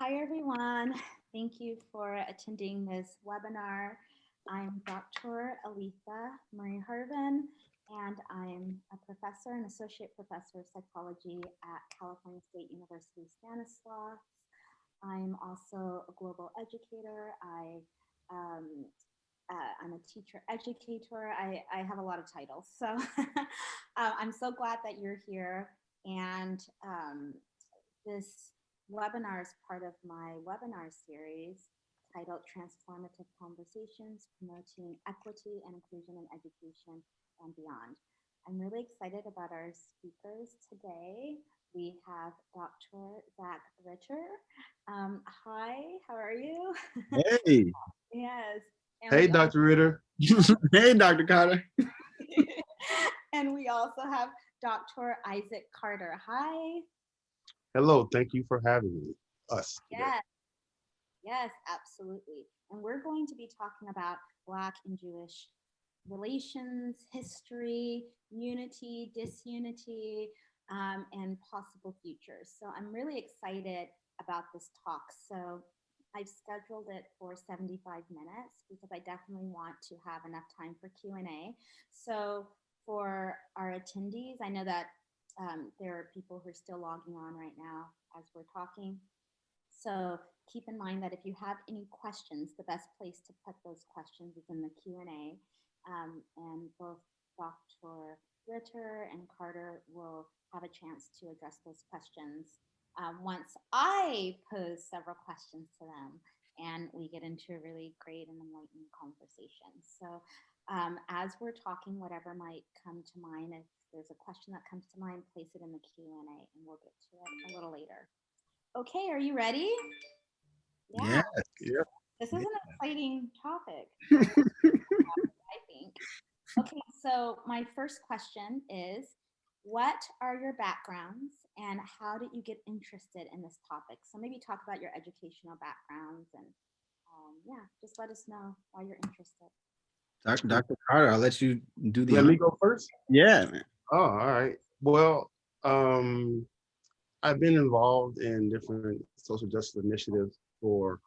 Hi, everyone. Thank you for attending this webinar. I'm Dr. Aletha Marie Harven, and I'm a professor and associate professor of psychology at California State University, Stanislaus. I'm also a global educator. Um, I'm a teacher educator. I have a lot of titles. So I'm so glad that you're here. And this webinar is part of my webinar series titled Transformative Conversations, Promoting Equity and Inclusion in Education and Beyond. I'm really excited about our speakers today. We have Dr. Zack Ritter. Hi, how are you? Hey. Yes. And Hey, Dr. Ritter. Hey, Dr. Carter. and we also have Dr. Issac Carter. Hi. Hello, thank you for having me, us. Yes. Yes, absolutely. And we're going to be talking about Black and Jewish relations, history, unity, disunity, and possible futures. So I'm really excited about this talk. So I've scheduled it for 75 minutes because I definitely want to have enough time for Q&A. So for our attendees, I know that there are people who are still logging on right now as we're talking. So keep in mind that if you have any questions, the best place to put those questions is in the Q&A. And both Dr. Ritter and Carter will have a chance to address those questions once I pose several questions to them and we get into a really great and enlightening conversation. So as we're talking, whatever might come to mind, if there's a question that comes to mind, place it in the Q&A and we'll get to it a little later. Okay, are you ready? Yeah. Yeah. This is an exciting topic, I think. Okay, so my first question is, what are your backgrounds and how did you get interested in this topic? So maybe talk about your educational backgrounds and yeah, just let us know why you're interested. Dr. Carter, I'll let you do the Let me go first? Yeah, man. Oh, all right. Well, I've been involved in different social justice initiatives for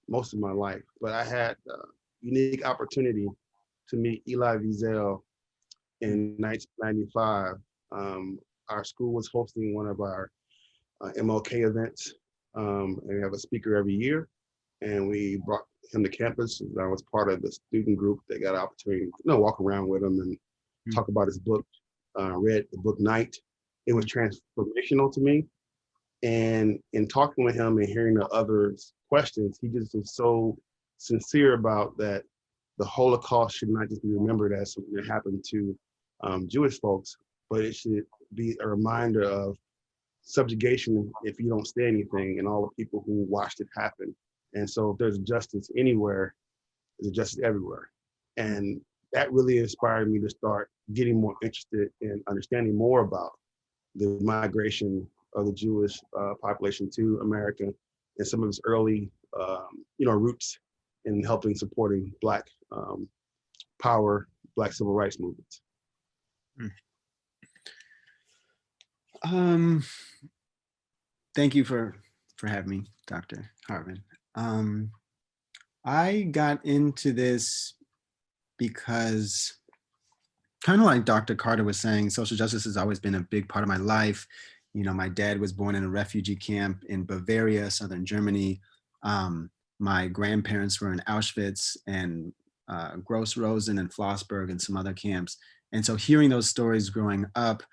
most of my life, but I had a unique opportunity to meet Elie Wiesel in 1995. Our school was hosting one of our MLK events, and we have a speaker every year, and we brought him to campus. I was part of the student group that got an opportunity to walk around with him and talk about his book. Read the book Night. It was transformational to me. And in talking with him and hearing the others' questions, he just was so sincere about that the Holocaust should not just be remembered as something that happened to Jewish folks, but it should be a reminder of subjugation if you don't say anything and all the people who watched it happen. And so if there's justice anywhere, there's justice everywhere. And that really inspired me to start getting more interested in understanding more about the migration of the Jewish population to America and some of its early, roots in helping supporting Black power, Black civil rights movements. Thank you for having me, Dr. Harven. I got into this because, kind of like Dr. Carter was saying, social justice has always been a big part of my life. You know, my dad was born in a refugee camp in Bavaria, southern Germany. My grandparents were in Auschwitz and Gross Rosen and Flossburg and some other camps. And so hearing those stories growing up,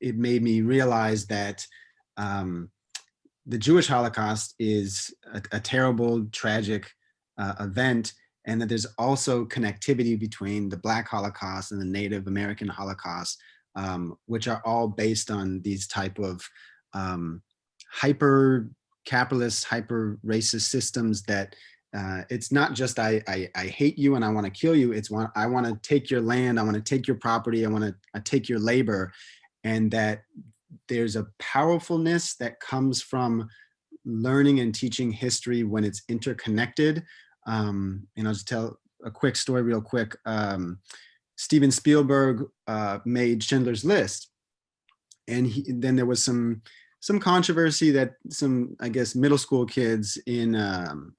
it made me realize that the Jewish Holocaust is a terrible, tragic event, and that there's also connectivity between the Black Holocaust and the Native American Holocaust, which are all based on these type of hyper-capitalist, hyper-racist systems that it's not just I hate you and I want to kill you, it's I want to take your land, I want to take your property, I want to take your labor, and that there's a powerfulness that comes from learning and teaching history when it's interconnected. And I'll just tell a quick story real quick. Steven Spielberg made Schindler's List. And then there was some some controversy that some, I guess, middle school kids in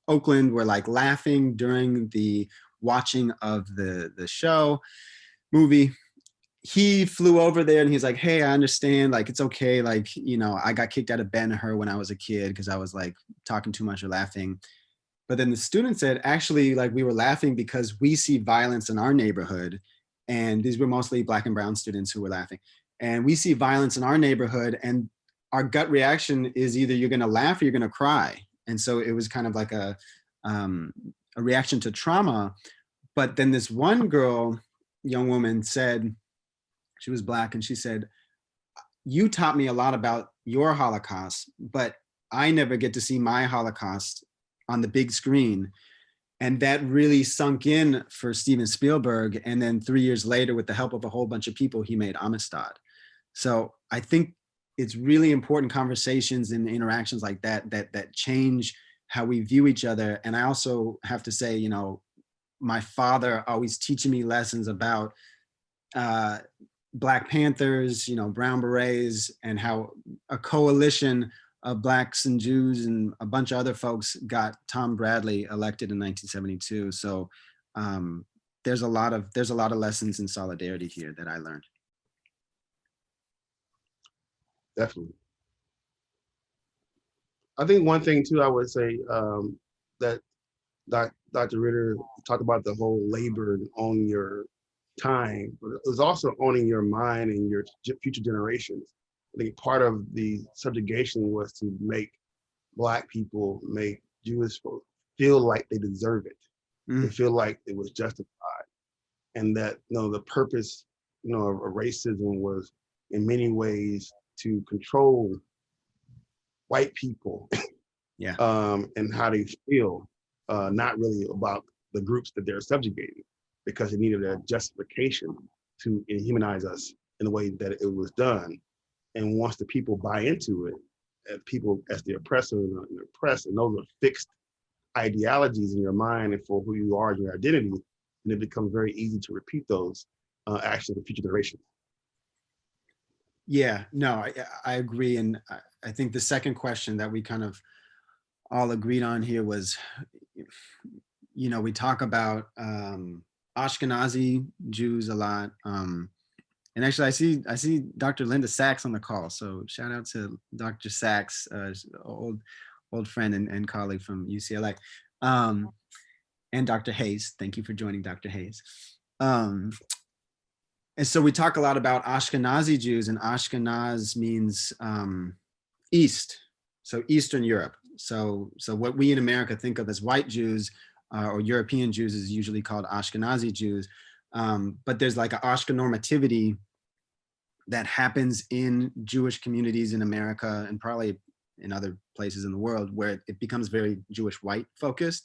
Oakland were like laughing during the watching of the movie. He flew over there and he's like, hey, I understand, like, it's okay, like, you know, I got kicked out of Ben-Hur when I was a kid because I was like talking too much or laughing. But then the student said, actually, like, we were laughing because we see violence in our neighborhood. And these were mostly Black and brown students who were laughing. And we see violence in our neighborhood, and our gut reaction is either you're going to laugh or you're going to cry. And so it was kind of like a reaction to trauma. But then this one girl, young woman, said, she was Black, and she said, you taught me a lot about your Holocaust, but I never get to see my Holocaust on the big screen. And that really sunk in for Steven Spielberg. And then 3 years later, with the help of a whole bunch of people, he made Amistad. So I think it's really important conversations and interactions like that, that change how we view each other. And I also have to say, you know, my father always teaching me lessons about Black Panthers, you know, Brown Berets, and how a coalition of Blacks and Jews and a bunch of other folks got Tom Bradley elected in 1972. So there's a lot of lessons in solidarity here that I learned. Definitely. I think one thing too, I would say that Dr. Ritter talked about the whole labor and owning your time, but it was also owning your mind and your future generations. I think part of the subjugation was to make Black people, make Jewish folks feel like they deserve it, to feel like it was justified, and that, you know, the purpose, you know, of racism was in many ways to control white people, Yeah. And how they feel, not really about the groups that they're subjugating, because it needed a justification to inhumanize us in the way that it was done. And once the people buy into it, people as the oppressor and the oppressed, and those are fixed ideologies in your mind and for who you are and your identity, and it becomes very easy to repeat those actions in future generations. Yeah, no, I agree. And I think the second question that we kind of all agreed on here was, you know, we talk about Ashkenazi Jews a lot. And actually, I see Dr. Linda Sachs on the call. So shout out to Dr. Sachs, old friend and colleague from UCLA. And Dr. Hayes. Thank you for joining, Dr. Hayes. And so we talk a lot about Ashkenazi Jews, and Ashkenaz means East, so Eastern Europe. So what we in America think of as white Jews or European Jews is usually called Ashkenazi Jews. But there's like an Ashkenormativity that happens in Jewish communities in America and probably in other places in the world where it becomes very Jewish white focused.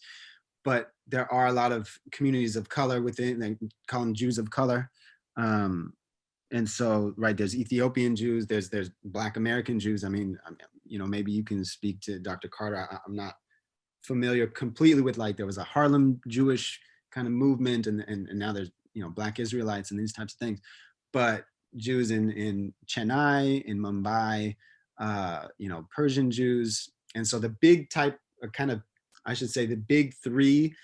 But there are a lot of communities of color within, they call them Jews of color. And so, right, there's Ethiopian Jews, there's Black American Jews. I mean, you know, maybe you can speak to Dr. Carter. I'm not familiar completely with, like, there was a Harlem Jewish kind of movement, and now there's, you know, Black Israelites and these types of things. But Jews in Chennai, in Mumbai, you know, Persian Jews. And so the big type of kind of, I should say, the big three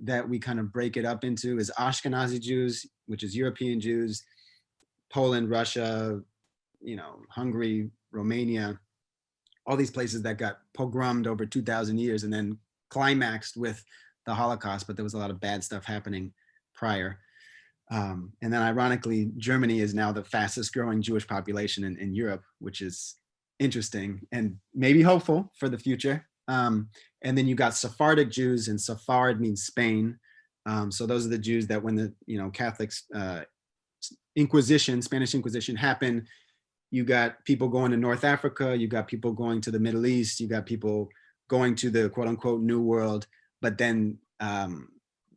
that we kind of break it up into is Ashkenazi Jews, which is European Jews, Poland, Russia, you know, Hungary, Romania, all these places that got pogromed over 2,000 years and then climaxed with the Holocaust, but there was a lot of bad stuff happening prior. And then ironically, Germany is now the fastest growing Jewish population in Europe, which is interesting and maybe hopeful for the future. And then you got Sephardic Jews, and Sephard means Spain. So those are the Jews that when the, you know, Catholics Inquisition, Spanish Inquisition happened, you got people going to North Africa, you got people going to the Middle East, you got people going to the quote unquote New World, but then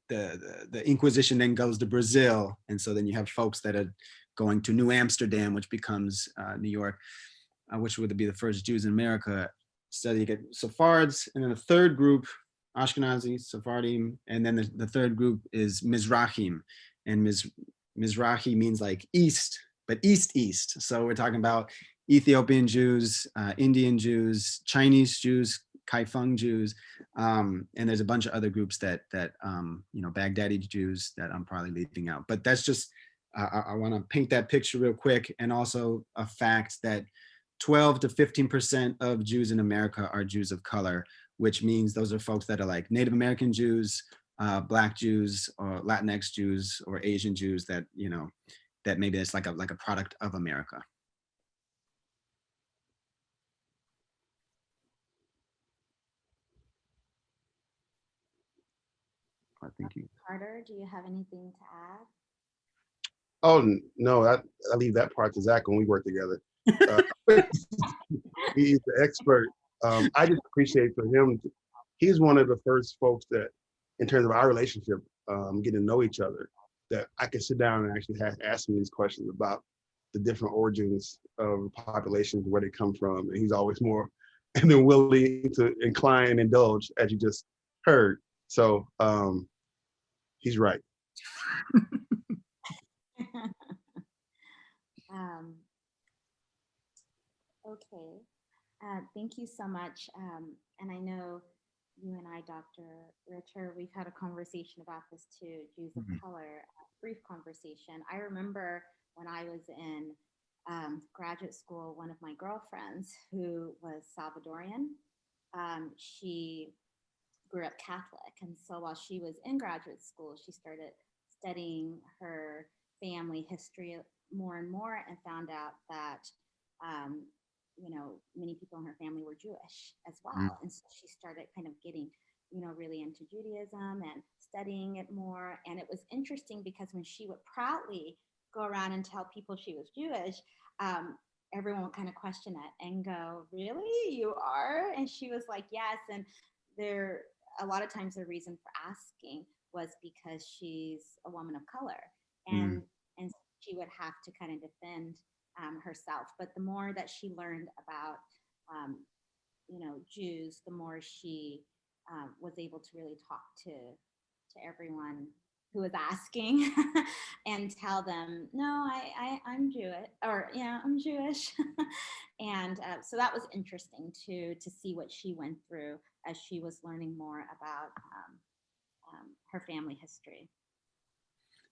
the Inquisition then goes to Brazil. And so then you have folks that are going to New Amsterdam, which becomes New York, which would be the first Jews in America. So you get Sephards, and then the third group, Ashkenazi, Sephardim, and then the third group is Mizrahim. And Mizrahi means like east, but east. So we're talking about Ethiopian Jews, Indian Jews, Chinese Jews, Kaifeng Jews, and there's a bunch of other groups that Baghdadi Jews that I'm probably leaving out. But that's just, I want to paint that picture real quick, and also a fact that 12 to 15% of Jews in America are Jews of color, which means those are folks that are like Native American Jews, Black Jews, or Latinx Jews, or Asian Jews that, that maybe it's like a product of America. I think you. Carter, do you have anything to add? Oh, no, I leave that part to Zach when we work together. He's the expert. I just appreciate for him. He's one of the first folks that, in terms of our relationship, getting to know each other, that I can sit down and actually ask him these questions about the different origins of populations, where they come from. And he's always more than willing to incline and indulge, as you just heard. So he's right. Okay, thank you so much. And I know you and I, Dr. Ritter, we've had a conversation about this too, Jews of color, a brief conversation. I remember when I was in graduate school, one of my girlfriends who was Salvadorian, she grew up Catholic. And so while she was in graduate school, she started studying her family history more and more, and found out that many people in her family were Jewish as well. And so she started kind of getting, really into Judaism and studying it more. And it was interesting because when she would proudly go around and tell people she was Jewish, everyone would kind of question it and go, "Really? You are?" And she was like, "Yes." And a lot of times the reason for asking was because she's a woman of color. And she would have to kind of defend herself. But the more that she learned about, Jews, the more she was able to really talk to everyone who was asking and tell them, "No, I'm Jewish," or "Yeah, I'm Jewish." And so that was interesting to see what she went through as she was learning more about her family history.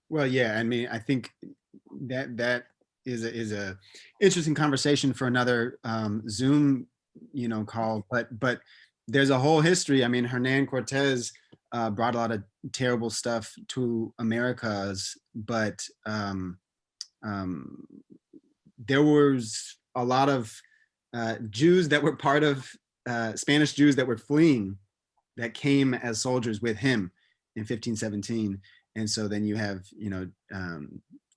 Well, yeah, I mean, I think that is a interesting conversation for another Zoom, call. But there's a whole history. I mean, Hernan Cortez brought a lot of terrible stuff to Americas, but there was a lot of Jews that were part of Spanish Jews that were fleeing, that came as soldiers with him in 1517. And so then you have,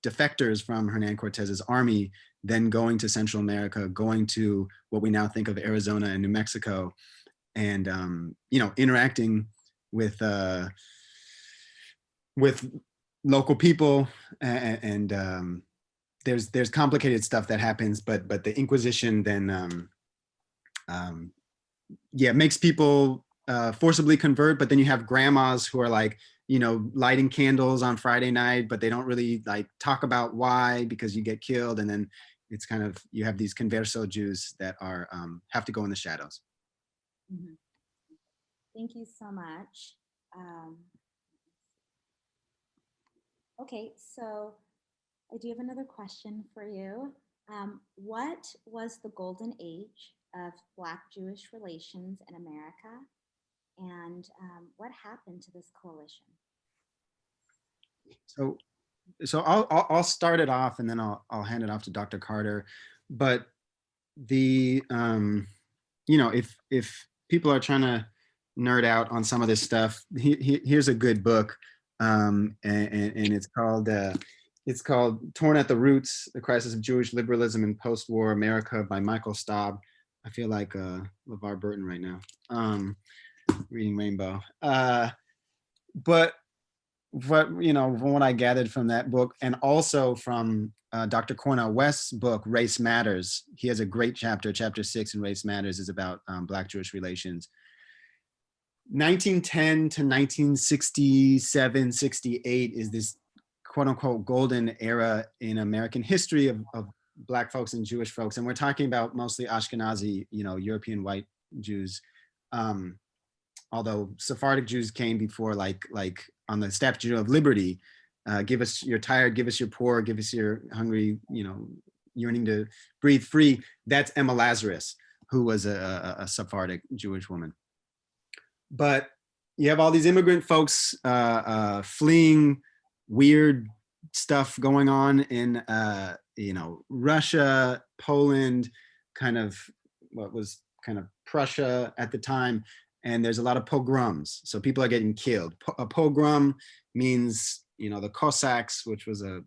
defectors from Hernan Cortez's army, then going to Central America, going to what we now think of Arizona and New Mexico, and, interacting with local people. And there's complicated stuff that happens, but the Inquisition then, makes people forcibly convert. But then you have grandmas who are like, lighting candles on Friday night, but they don't really like talk about why, because you get killed. And then it's kind of, you have these converso Jews that are have to go in the shadows. Mm-hmm. Thank you so much. Okay, so I do have another question for you. What was the golden age of Black-Jewish relations in America? And what happened to this coalition? So I'll start it off, and then I'll hand it off to Dr. Carter. But the if people are trying to nerd out on some of this stuff, here's a good book, and it's called "Torn at the Roots: The Crisis of Jewish Liberalism in Post-War America" by Michael Staub. I feel like LeVar Burton right now, reading Rainbow. But from what I gathered from that book, and also from Dr. Cornel West's book, Race Matters, he has a great chapter 6 in Race Matters is about Black-Jewish relations. 1910 to 1967, 68 is this quote unquote golden era in American history of Black folks and Jewish folks, and we're talking about mostly Ashkenazi, European white Jews. Although Sephardic Jews came before, like on the Statue of Liberty, give us your tired, give us your poor, give us your hungry, yearning to breathe free. That's Emma Lazarus, who was a Sephardic Jewish woman. But you have all these immigrant folks fleeing weird stuff going on in, Russia, Poland, kind of what was kind of Prussia at the time. And there's a lot of pogroms. So people are getting killed. A pogrom means, the Cossacks, which was a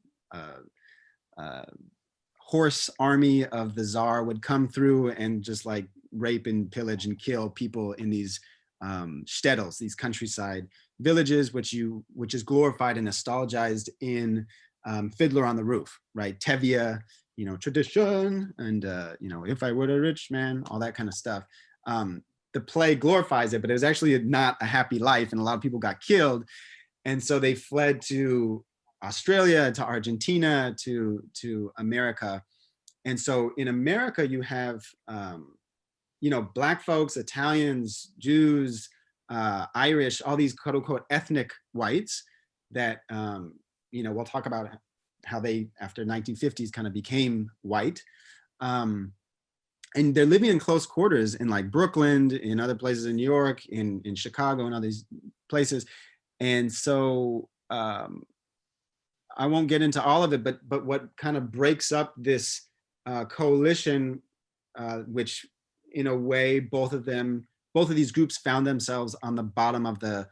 horse army of the Tsar, would come through and just like rape and pillage and kill people in these shtetls, these countryside villages, which is glorified and nostalgized in Fiddler on the Roof, right? Tevye, tradition, and if I were a rich man, all that kind of stuff. The play glorifies it, but it was actually not a happy life, and a lot of people got killed. And so they fled to Australia, to Argentina, to America. And so in America, you have, Black folks, Italians, Jews, Irish, all these quote unquote ethnic whites that, we'll talk about how they, after 1950s, kind of became white. And they're living in close quarters in like Brooklyn, in other places in New York, in Chicago, and all these places. And so I won't get into all of it, but what kind of breaks up this coalition, which in a way, both of these groups found themselves on the bottom of the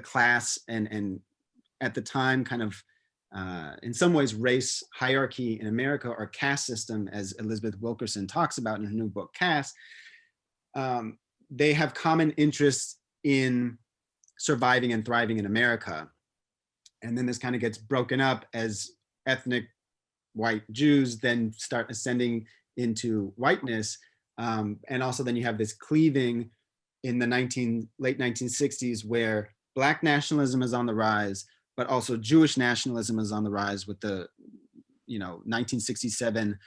class and at the time kind of in some ways race hierarchy in America, or caste system, as Elizabeth Wilkerson talks about in her new book, Caste. They have common interests in surviving and thriving in America. And then this kind of gets broken up as ethnic white Jews then start ascending into whiteness. And also then you have this cleaving in the late 1960s where Black nationalism is on the rise, but also Jewish nationalism is on the rise with the 1967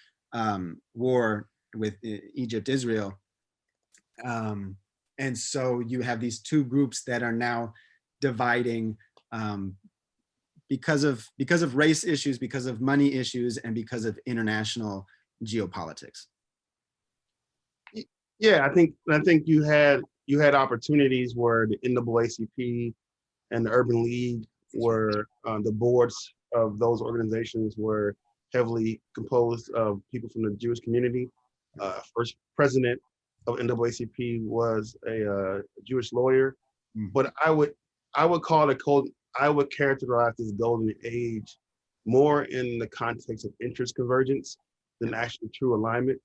war with Egypt, Israel. And so you have these two groups that are now dividing because of race issues, because of money issues, and because of international geopolitics. Yeah, I think you had opportunities where the NAACP and the Urban League were the boards of those organizations were heavily composed of people from the Jewish community. First president of NAACP was a Jewish lawyer, but I would characterize this golden age more in the context of interest convergence than actually true alignment,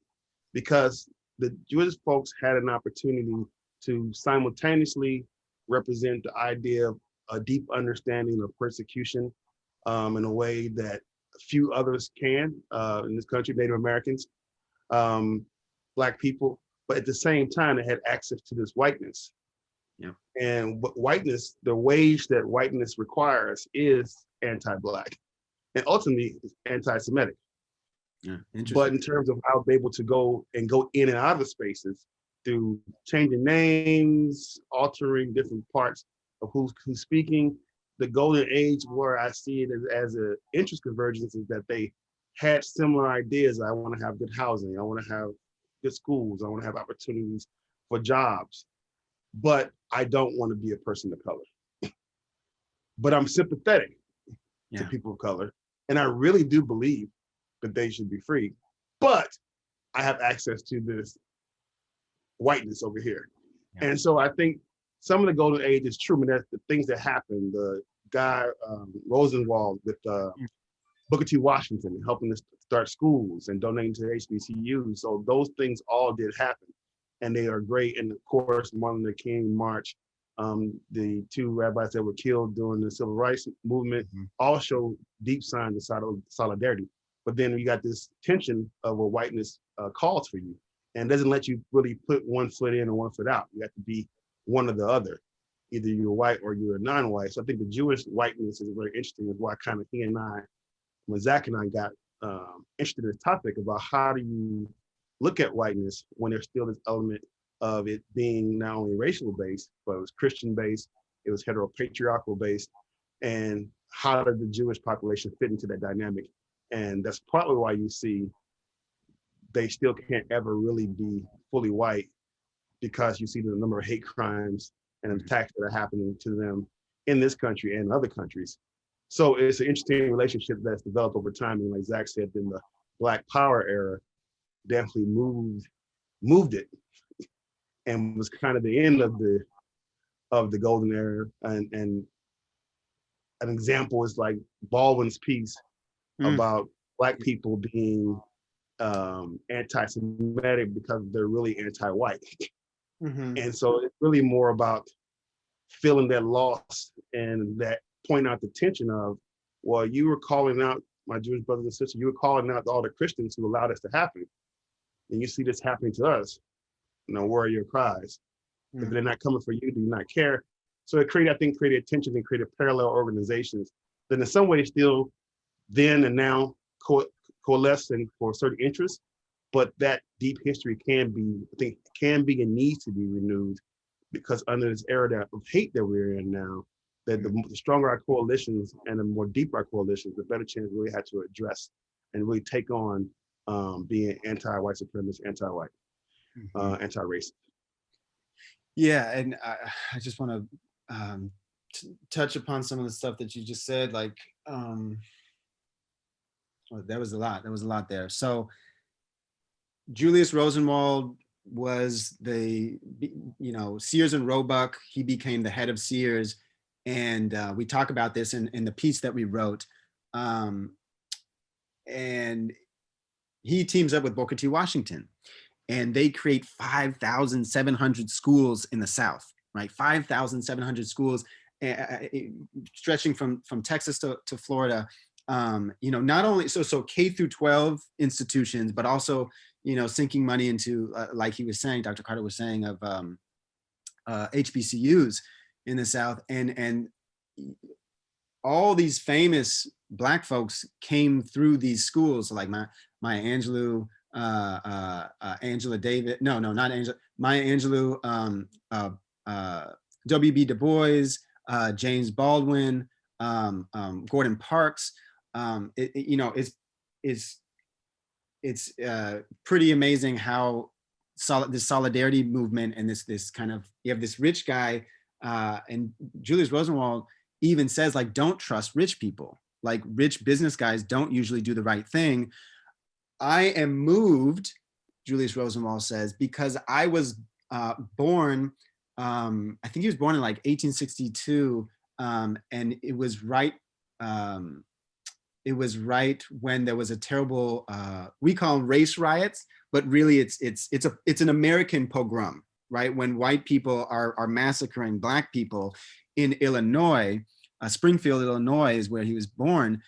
because the Jewish folks had an opportunity to simultaneously represent the idea of a deep understanding of persecution in a way that few others can in this country, Native Americans, Black people, but at the same time, they had access to this whiteness. Yeah. And whiteness, the wage that whiteness requires is anti-Black and ultimately anti-Semitic. Yeah, interesting. But in terms of how they're able to go in and out of the spaces through changing names, altering different parts of who's speaking, the golden age where I see it as an interest convergence is that they had similar ideas. I want to have good housing. I want to have good schools. I want to have opportunities for jobs, but I don't want to be a person of color. But I'm sympathetic to people of color, and I really do believe that they should be free. But I have access to this whiteness over here. Yeah. And so I think some of the golden age is true. I mean, that's the things that happened. The guy, Rosenwald, with Booker T. Washington, helping us start schools and donating to HBCUs. So those things all did happen. And they are great. And of course, Martin Luther King March, the two rabbis that were killed during the Civil Rights Movement, all show deep signs of solidarity. But then you got this tension of what whiteness calls for you, and doesn't let you really put one foot in and one foot out. You have to be one or the other. Either you're white or you're non-white. So I think the Jewish whiteness is very interesting. Is why kind of he and I, when Zach and I got interested in this topic about how do you look at whiteness when there's still this element of it being not only racial based, but it was Christian based, it was heteropatriarchal based, and how did the Jewish population fit into that dynamic? And that's partly why you see they still can't ever really be fully white, because you see the number of hate crimes and attacks that are happening to them in this country and other countries. So it's an interesting relationship that's developed over time. And like Zach said, in the Black Power era, definitely moved it, and was kind of the end of the golden era. And an example is like Baldwin's piece about Black people being anti-Semitic because they're really anti-white. And so it's really more about feeling that loss and that pointing out the tension of, well, you were calling out my Jewish brothers and sisters, you were calling out all the Christians who allowed this to happen. And you see this happening to us. Where are your cries? If they're not coming for you, do you not care? So it created tensions and created parallel organizations that in some ways still then and now coalescing for certain interests, but that deep history can be and needs to be renewed, because under this era of hate that we're in now, that the stronger our coalitions and the more deep our coalitions, the better chance we really have to address and really take on being anti-white supremacist, anti-white, anti-racist. Yeah, and I just want to touch upon some of the stuff that you just said. Like, there was a lot there. So Julius Rosenwald was the, Sears and Roebuck. He became the head of Sears. And we talk about this in the piece that we wrote. And he teams up with Booker T. Washington, and they create 5,700 schools in the South, right? 5,700 schools stretching from Texas to Florida. Not only so K through 12 institutions, but also, sinking money into, like he was saying, Dr. Carter was saying, of HBCUs in the South, and all these famous Black folks came through these schools, like Maya Angelou, Angela Davis, no, not Angela, Maya Angelou, W.B. Du Bois, James Baldwin, Gordon Parks. It's pretty amazing how this solidarity movement and this kind of, you have this rich guy, and Julius Rosenwald even says, like, don't trust rich people. Like, rich business guys don't usually do the right thing. I am moved, Julius Rosenwald says, because I was born, I think he was born in like 1862, and it was right when there was a terrible, we call them race riots, but really it's an American pogrom, right? When white people are massacring Black people in Illinois. Springfield, Illinois is where he was born.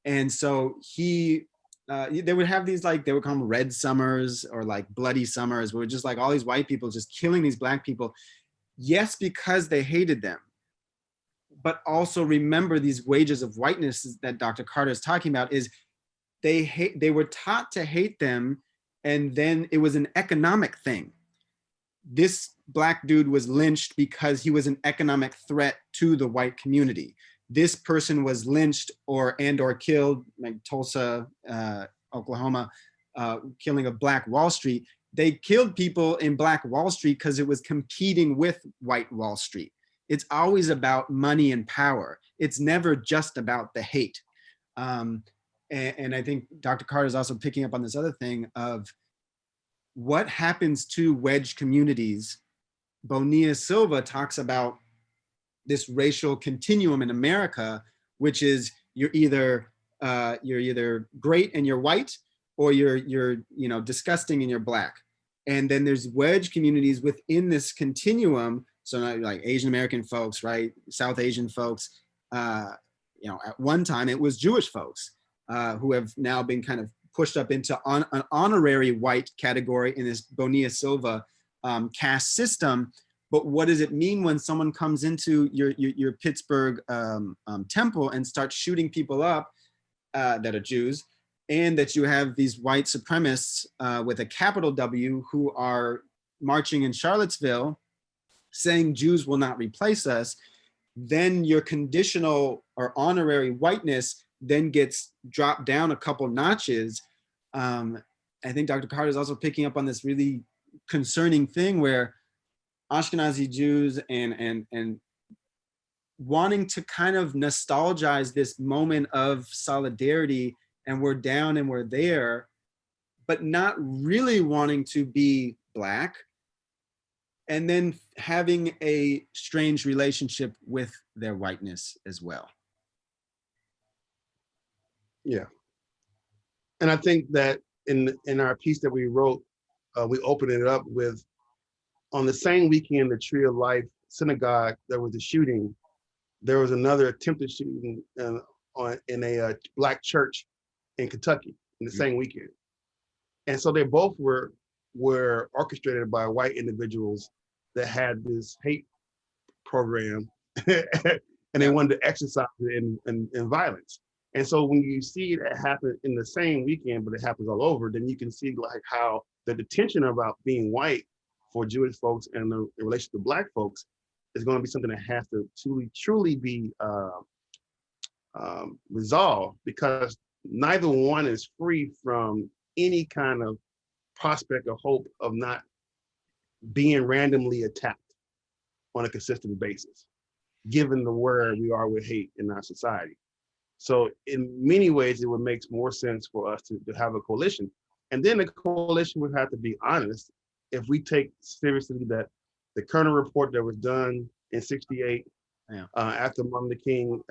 And so they would have these, like, they would call them red summers or like bloody summers, where just like all these white people just killing these Black people. Yes, because they hated them, but also remember these wages of whiteness that Dr. Carter is talking about is they were taught to hate them, and then it was an economic thing. This Black dude was lynched because he was an economic threat to the white community. This person was lynched or killed, like Tulsa, Oklahoma, killing of Black Wall Street. They killed people in Black Wall Street because it was competing with white Wall Street. It's always about money and power. It's never just about the hate. And I think Dr. Carter is also picking up on this other thing of what happens to wedge communities. Bonilla Silva talks about this racial continuum in America, which is you're either great and you're white, or you're disgusting and you're Black. And then there's wedge communities within this continuum. So like Asian American folks, right? South Asian folks. At one time it was Jewish folks who have now been kind of pushed up into an honorary white category in this Bonilla Silva caste system. But what does it mean when someone comes into your Pittsburgh temple and starts shooting people up that are Jews, and that you have these white supremacists with a capital W who are marching in Charlottesville saying Jews will not replace us, then your conditional or honorary whiteness then gets dropped down a couple notches. I think Dr. Carter is also picking up on this really concerning thing where Ashkenazi Jews and wanting to kind of nostalgize this moment of solidarity and we're down and we're there, but not really wanting to be Black, and then having a strange relationship with their whiteness as well. Yeah. And I think that in our piece that we wrote, we opened it up with, on the same weekend, the Tree of Life Synagogue, there was a shooting. There was another attempted shooting in a Black church in Kentucky in the same weekend. And so they both were orchestrated by white individuals that had this hate program and they wanted to exercise it in violence. And so when you see that happen in the same weekend, but it happens all over, then you can see like how the tension about being white for Jewish folks and the relation to Black folks is going to be something that has to truly be resolved, because neither one is free from any kind of prospect or hope of not being randomly attacked on a consistent basis, given the where we are with hate in our society. So in many ways, it would make more sense for us to have a coalition. And then the coalition would have to be honest. If we take seriously that the Kerner report that was done in '68, after Martin Luther King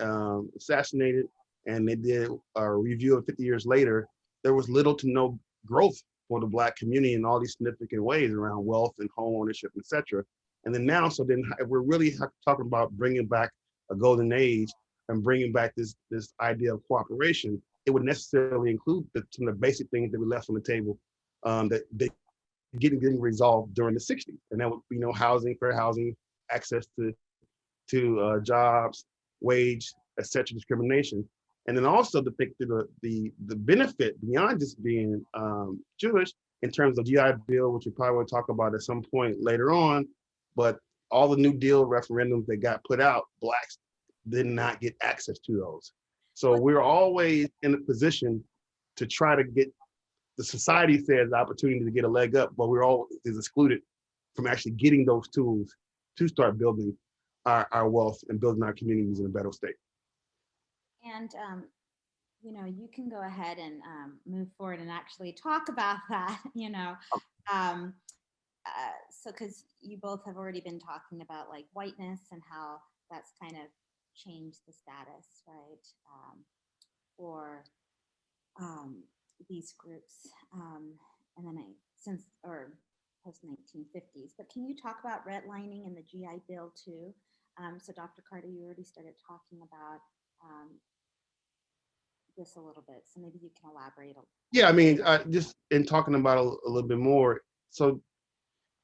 assassinated, and they did a review of 50 years later, there was little to no growth for the Black community in all these significant ways around wealth and home ownership, et cetera. And then now, so then if we're really talking about bringing back a golden age and bringing back this idea of cooperation, it would necessarily include some of the basic things that we left on the table that getting resolved during the '60s. And that would be, housing, fair housing, access to jobs, wage, et cetera, discrimination. And then also to think through the benefit beyond just being Jewish in terms of GI Bill, which we probably will talk about at some point later on, but all the New Deal referendums that got put out, Blacks did not get access to those. So we're always in a position to try to get, the society says, the opportunity to get a leg up, but we're always excluded from actually getting those tools to start building our wealth and building our communities in a better state. And you can go ahead and move forward and actually talk about that. So because you both have already been talking about like whiteness and how that's kind of changed the status, right, for these groups, and then since or post 1950s. But can you talk about redlining and the GI Bill too? So Dr. Carter, you already started talking about this a little bit, so maybe you can elaborate. Yeah, I mean, just in talking about a little bit more. So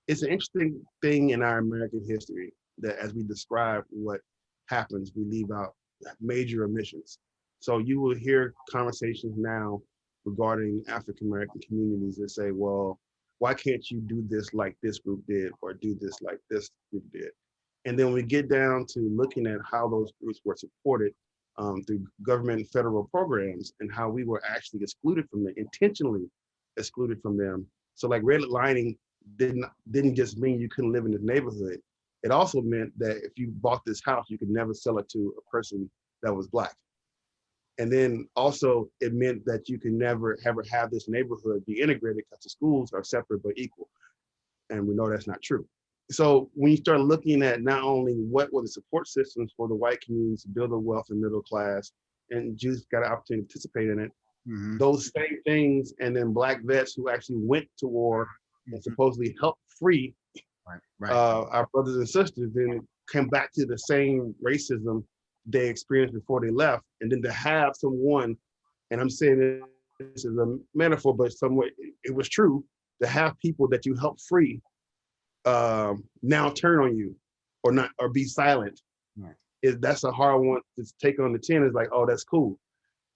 it's an interesting thing in our American history that as we describe what happens, we leave out major omissions. So you will hear conversations now regarding African-American communities that say, well, why can't you do this like this group did, or do this like this group did? And then we get down to looking at how those groups were supported through government and federal programs, and how we were actually excluded from them, intentionally excluded from them. So like redlining didn't just mean you couldn't live in this neighborhood. It also meant that if you bought this house, you could never sell it to a person that was Black. And then also it meant that you can never ever have this neighborhood be integrated because the schools are separate but equal. And we know that's not true. So when you start looking at not only what were the support systems for the white communities to build a wealth and middle class, and Jews got an opportunity to participate in it, those same things, and then Black vets who actually went to war and supposedly helped free our brothers and sisters, then come back to the same racism they experienced before they left. And then to have someone, and I'm saying this is a metaphor, but somewhat it was true, to have people that you helped free now turn on you or not, or be silent. That's a hard one to take on the chin. It's like, oh, that's cool.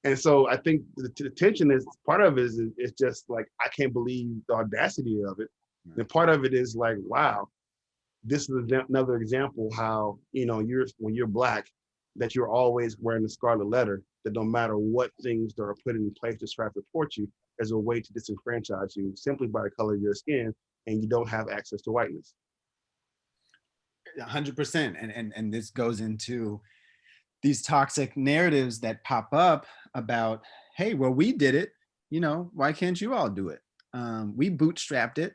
And so I think the tension is part of it is it's just like, I can't believe the audacity of it. And part of it is like, wow, this is another example how, you know, when you're Black, that you're always wearing the scarlet letter, that no matter what things that are put in place to try to support you, there's a way to disenfranchise you simply by the color of your skin, and you don't have access to whiteness. 100%. And this goes into these toxic narratives that pop up about, hey, well, we did it, you know, why can't you all do it? We bootstrapped it,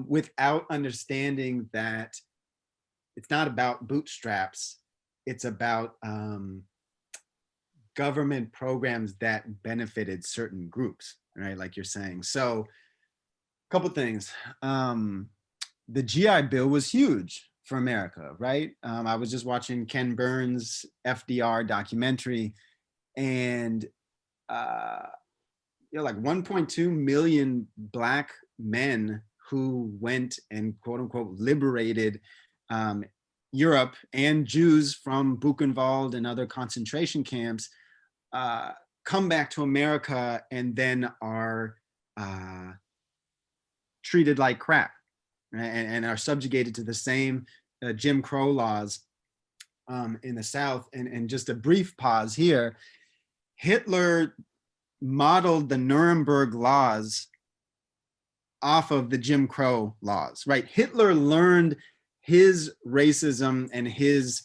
without understanding that it's not about bootstraps. It's about government programs that benefited certain groups, right? Like you're saying. So a couple things. The GI Bill was huge for America, right? I was just watching Ken Burns' FDR documentary, and you know, like 1.2 million Black men who went and quote unquote liberated Europe, and Jews from Buchenwald and other concentration camps come back to America and then are treated like crap, right? And are subjugated to the same Jim Crow laws in the South. And just a brief pause here, Hitler modeled the Nuremberg laws off of the Jim Crow laws, right? Hitler learned his racism and his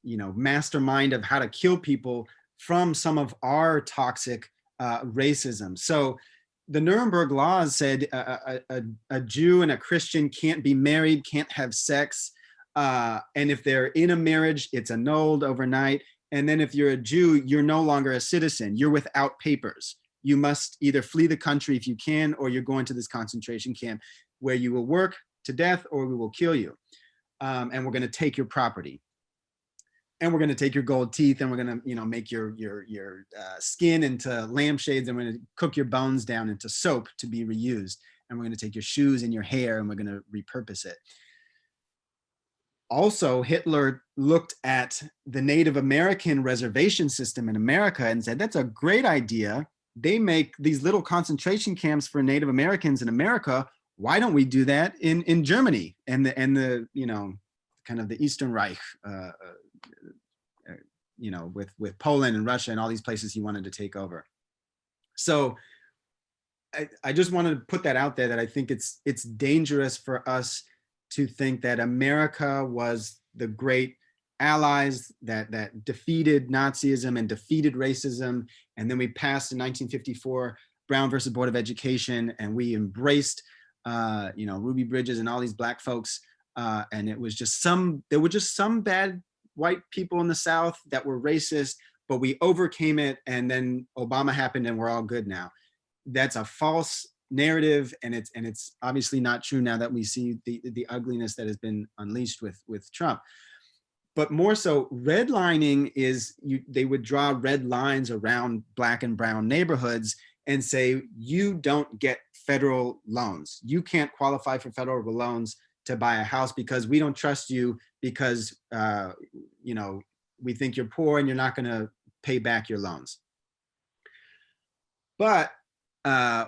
you know, mastermind of how to kill people from some of our toxic racism. So the Nuremberg laws said a Jew and a Christian can't be married, can't have sex, and if they're in a marriage, it's annulled overnight. And then if you're a Jew, you're no longer a citizen, you're without papers. You must either flee the country if you can, or you're going to this concentration camp where you will work to death or we will kill you. And we're gonna take your property. And we're gonna take your gold teeth, and we're gonna, you know, make your skin into lampshades, and we're gonna cook your bones down into soap to be reused. And we're gonna take your shoes and your hair, and we're gonna repurpose it. Also, Hitler looked at the Native American reservation system in America and said, that's a great idea. They make these little concentration camps for Native Americans in America. Why don't we do that in Germany and the you know, kind of the Eastern Reich, you know, with Poland and Russia and all these places he wanted to take over. So I just wanted to put that out there, that I think it's dangerous for us to think that America was the great allies that defeated Nazism and defeated racism. And then we passed in 1954 Brown versus Board of Education, and we embraced you know, Ruby Bridges and all these Black folks. And it was just there were just some bad white people in the South that were racist, but we overcame it. And then Obama happened and we're all good now. That's a false narrative, and it's obviously not true now that we see the ugliness that has been unleashed with Trump. But more so, redlining is they would draw red lines around Black and brown neighborhoods and say, you don't get federal loans. You can't qualify for federal loans to buy a house because we don't trust you, because you know, we think you're poor and you're not going to pay back your loans. But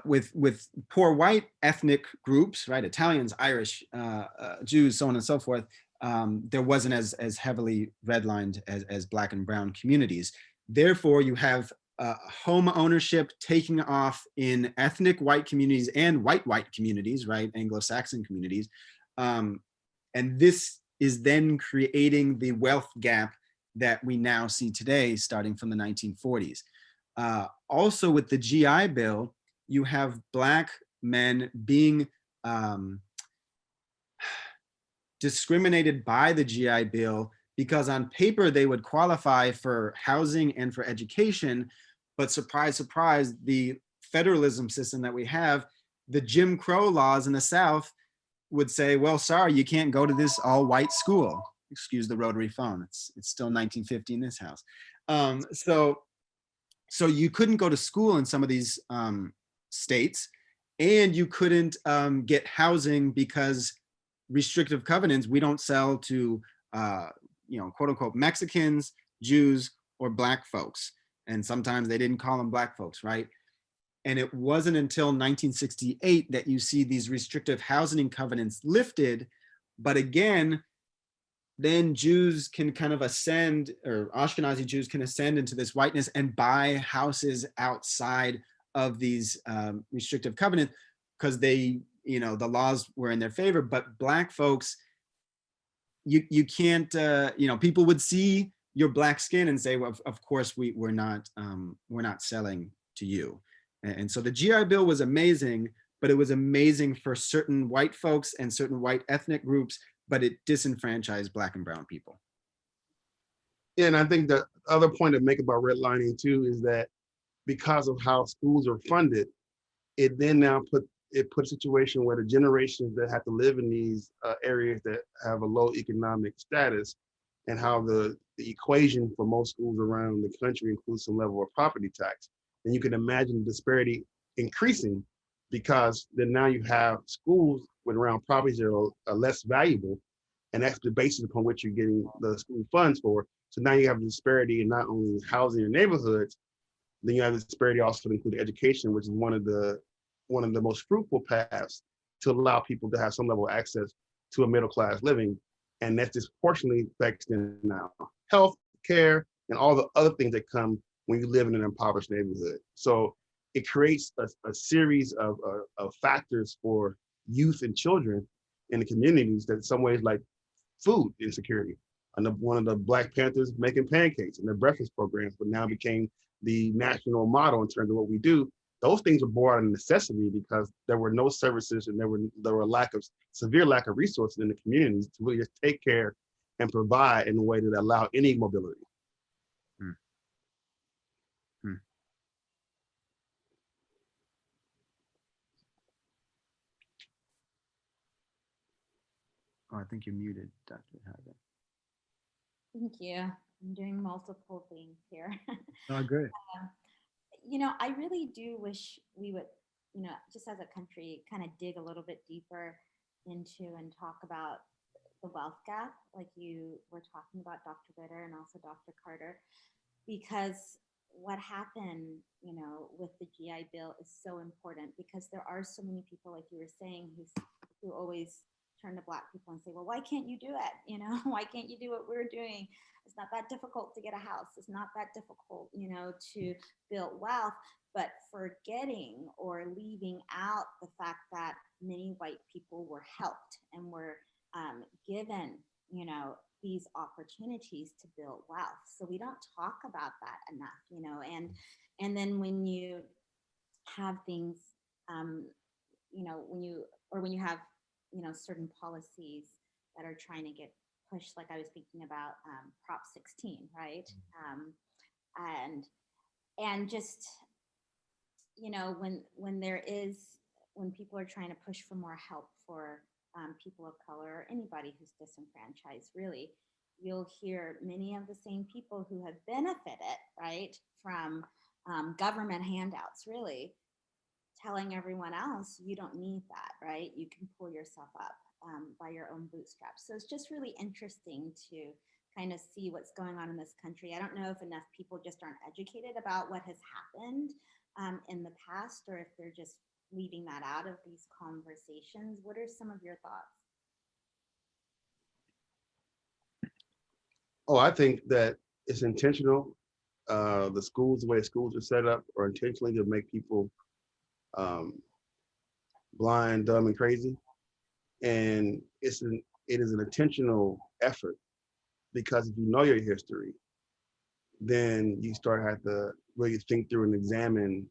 with poor white ethnic groups, right, Italians, Irish, Jews, so on and so forth, there wasn't as heavily redlined as Black and brown communities. Therefore, you have home ownership taking off in ethnic white communities and white communities, right, Anglo-Saxon communities. And this is then creating the wealth gap that we now see today, starting from the 1940s. Also with the GI Bill, you have Black men being discriminated by the GI Bill because on paper they would qualify for housing and for education, but surprise, surprise, the federalism system that we have, the Jim Crow laws in the South would say, well, sorry, you can't go to this all white school. Excuse the rotary phone. It's still 1950 in this house. So you couldn't go to school in some of these states, and you couldn't get housing because restrictive covenants, we don't sell to, you know, quote unquote, Mexicans, Jews, or Black folks. And sometimes they didn't call them Black folks, right? And it wasn't until 1968 that you see these restrictive housing covenants lifted. But again, then Jews can kind of ascend, or Ashkenazi Jews can ascend into this whiteness and buy houses outside of these restrictive covenants because they, the laws were in their favor. But Black folks, you can't, people would see your Black skin and say, well, of course we're not selling to you. And so the GI Bill was amazing, but it was amazing for certain white folks and certain white ethnic groups, but it disenfranchised Black and brown people. Yeah, and I think the other point to make about redlining too is that because of how schools are funded, it then now puts a situation where the generations that have to live in these areas that have a low economic status, and how the equation for most schools around the country includes some level of property tax. And you can imagine the disparity increasing, because then now you have schools with around properties that are less valuable, and that's the basis upon which you're getting the school funds for. So now you have a disparity in not only housing in neighborhoods, then you have the disparity also include education, which is one of the most fruitful paths to allow people to have some level of access to a middle class living. And that's disproportionately affects in now health care and all the other things that come when you live in an impoverished neighborhood. So it creates a series of factors for youth and children in the communities that in some ways, like food insecurity. And one of the Black Panthers making pancakes and their breakfast programs, but now became the national motto in terms of what we do. Those things were born out of necessity because there were no services, and there were severe lack of resources in the communities to really just take care and provide in a way that allowed any mobility. Hmm. Hmm. Oh, I think you're muted, Dr. Harven. Thank you. I'm doing multiple things here. Oh, great. I really do wish we would, just as a country, kind of dig a little bit deeper into and talk about the wealth gap, like you were talking about, Dr. Ritter and also Dr. Carter, because what happened, with the GI Bill is so important, because there are so many people, like you were saying, who always turn to Black people and say, well, why can't you do it? Why can't you do what we're doing? It's not that difficult to get a house. It's not that difficult, to build wealth, but forgetting or leaving out the fact that many white people were helped and were given, these opportunities to build wealth. So we don't talk about that enough, and then when you have things, when you have, certain policies that are trying to get pushed, like I was thinking about Prop 16, right? And just, when people are trying to push for more help for people of color or anybody who's disenfranchised, really, you'll hear many of the same people who have benefited, right, from government handouts, really, telling everyone else, you don't need that, right? You can pull yourself up by your own bootstraps. So it's just really interesting to kind of see what's going on in this country. I don't know if enough people just aren't educated about what has happened in the past, or if they're just leaving that out of these conversations. What are some of your thoughts? Oh, I think that it's intentional. The way schools are set up are intentionally to make people blind, dumb, and crazy. And it is an intentional effort, because if you know your history, then you have to really think through and examine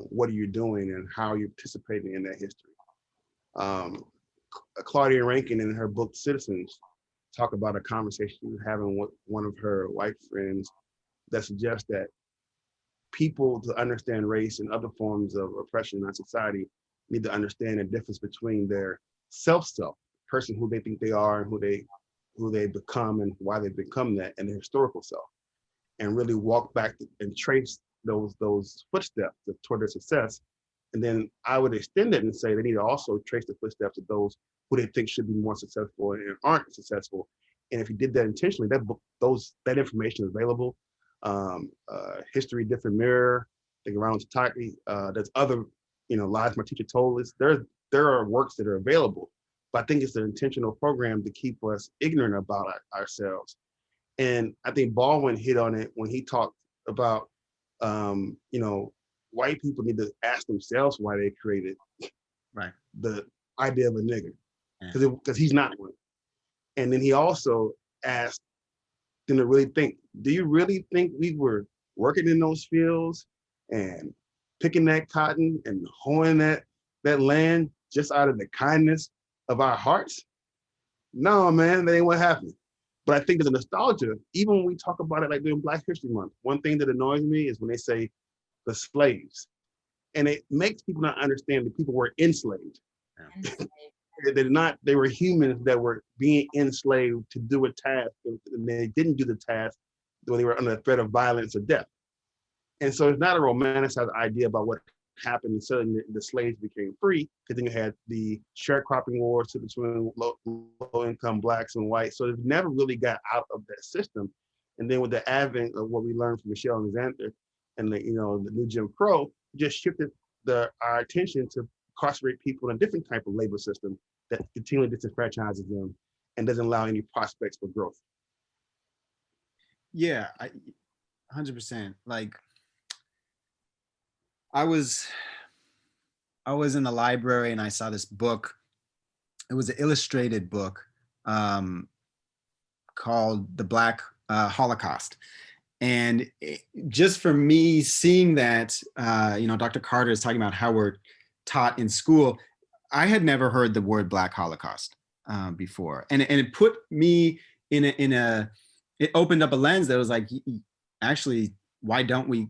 what are you doing and how you're participating in that history. Claudia Rankin, in her book Citizens, talk about a conversation she was having with one of her white friends that suggests that people, to understand race and other forms of oppression in our society, need to understand the difference between their self, person who they think they are and who they become and why they become that, and their historical self, and really walk back and trace those footsteps toward their success. And then I would extend it and say they need to also trace the footsteps of those who they think should be more successful and aren't successful. And if you did that intentionally, that information is available. History Different Mirror, I think around Tataki. There's other, lies my teacher told us. There are works that are available, but I think it's an intentional program to keep us ignorant about ourselves. And I think Baldwin hit on it when he talked about, white people need to ask themselves why they created Right. the idea of a nigger, Yeah. because he's not one. And then he also asked them to really think, do you really think we were working in those fields and picking that cotton and hoeing that land just out of the kindness of our hearts? No, man, that ain't what happened. But I think there's a nostalgia, even when we talk about it like during Black History Month. One thing that annoys me is when they say the slaves. And it makes people not understand that people were enslaved. They were humans that were being enslaved to do a task, and they didn't do the task when they were under the threat of violence or death. And so it's not a romanticized idea about what happened and suddenly the slaves became free, because then you had the sharecropping wars between low-income Blacks and whites. So it never really got out of that system. And then with the advent of what we learned from Michelle Alexander and the new Jim Crow, just shifted our attention to incarcerate people in a different type of labor system that continually disenfranchises them and doesn't allow any prospects for growth. Yeah, 100%. Like, I was in the library and I saw this book. It was an illustrated book called The Black Holocaust. And just for me seeing that, Dr. Carter is talking about how we're taught in school. I had never heard the word Black Holocaust before. And it put me it opened up a lens that was like, actually, why don't we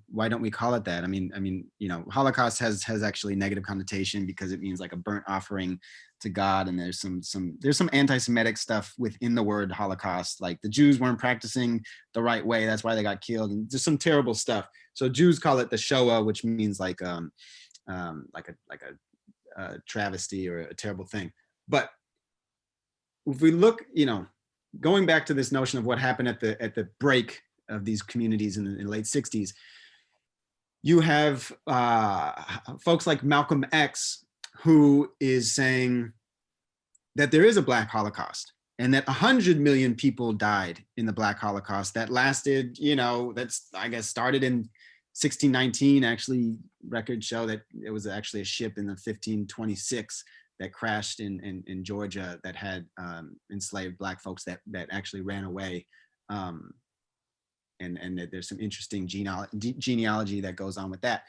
call it that? I mean, Holocaust has actually negative connotation because it means like a burnt offering to God, and there's some anti-Semitic stuff within the word Holocaust, like the Jews weren't practicing the right way, that's why they got killed, and just some terrible stuff. So Jews call it the Shoah, which means like a travesty or a terrible thing. But if we look, going back to this notion of what happened at the break of these communities in the late 60s, you have folks like Malcolm X, who is saying that there is a Black Holocaust and that 100 million people died in the Black Holocaust that lasted, that's, I guess, started in 1619. Actually, records show that it was actually a ship in the 1526 that crashed in Georgia that had enslaved Black folks that actually ran away. And there's some interesting genealogy that goes on with that.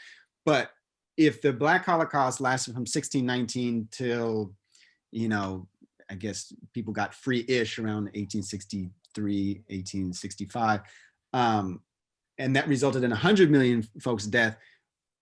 But if the Black Holocaust lasted from 1619 till, I guess people got free-ish around 1863, 1865, and that resulted in 100 million folks' death,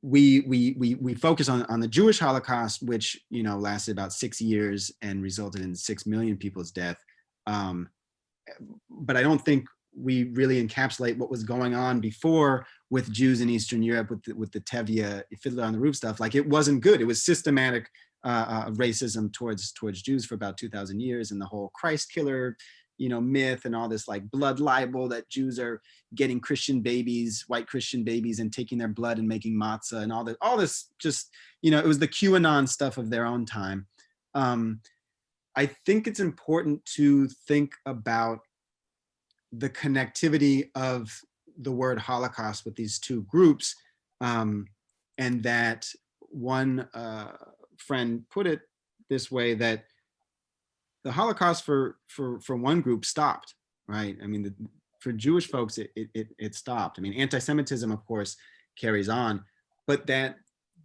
we focus on the Jewish Holocaust, which lasted about 6 years and resulted in 6 million people's death. But I don't think we really encapsulate what was going on before with Jews in Eastern Europe with the Tevye Fiddler on the Roof stuff. Like, it wasn't good. It was systematic racism towards Jews for about 2,000 years, and the whole Christ killer myth and all this like blood libel that Jews are getting Christian babies, white Christian babies, and taking their blood and making matzah and all this just, it was the QAnon stuff of their own time. I think it's important to think about the connectivity of the word Holocaust with these two groups, and that one friend put it this way, that the Holocaust for one group stopped, right? I mean, for Jewish folks, it stopped. I mean, anti-Semitism, of course, carries on, but that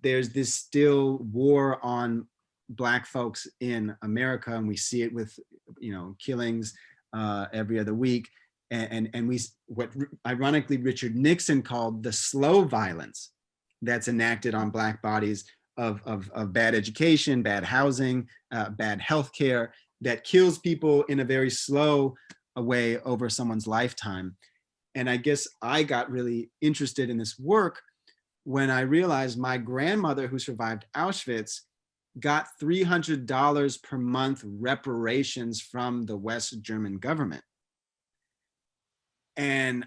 there's this still war on Black folks in America, and we see it with, killings every other week. And what ironically Richard Nixon called the slow violence that's enacted on Black bodies of bad education, bad housing, bad healthcare, that kills people in a very slow way over someone's lifetime. And I guess I got really interested in this work when I realized my grandmother, who survived Auschwitz, got $300 per month reparations from the West German government. And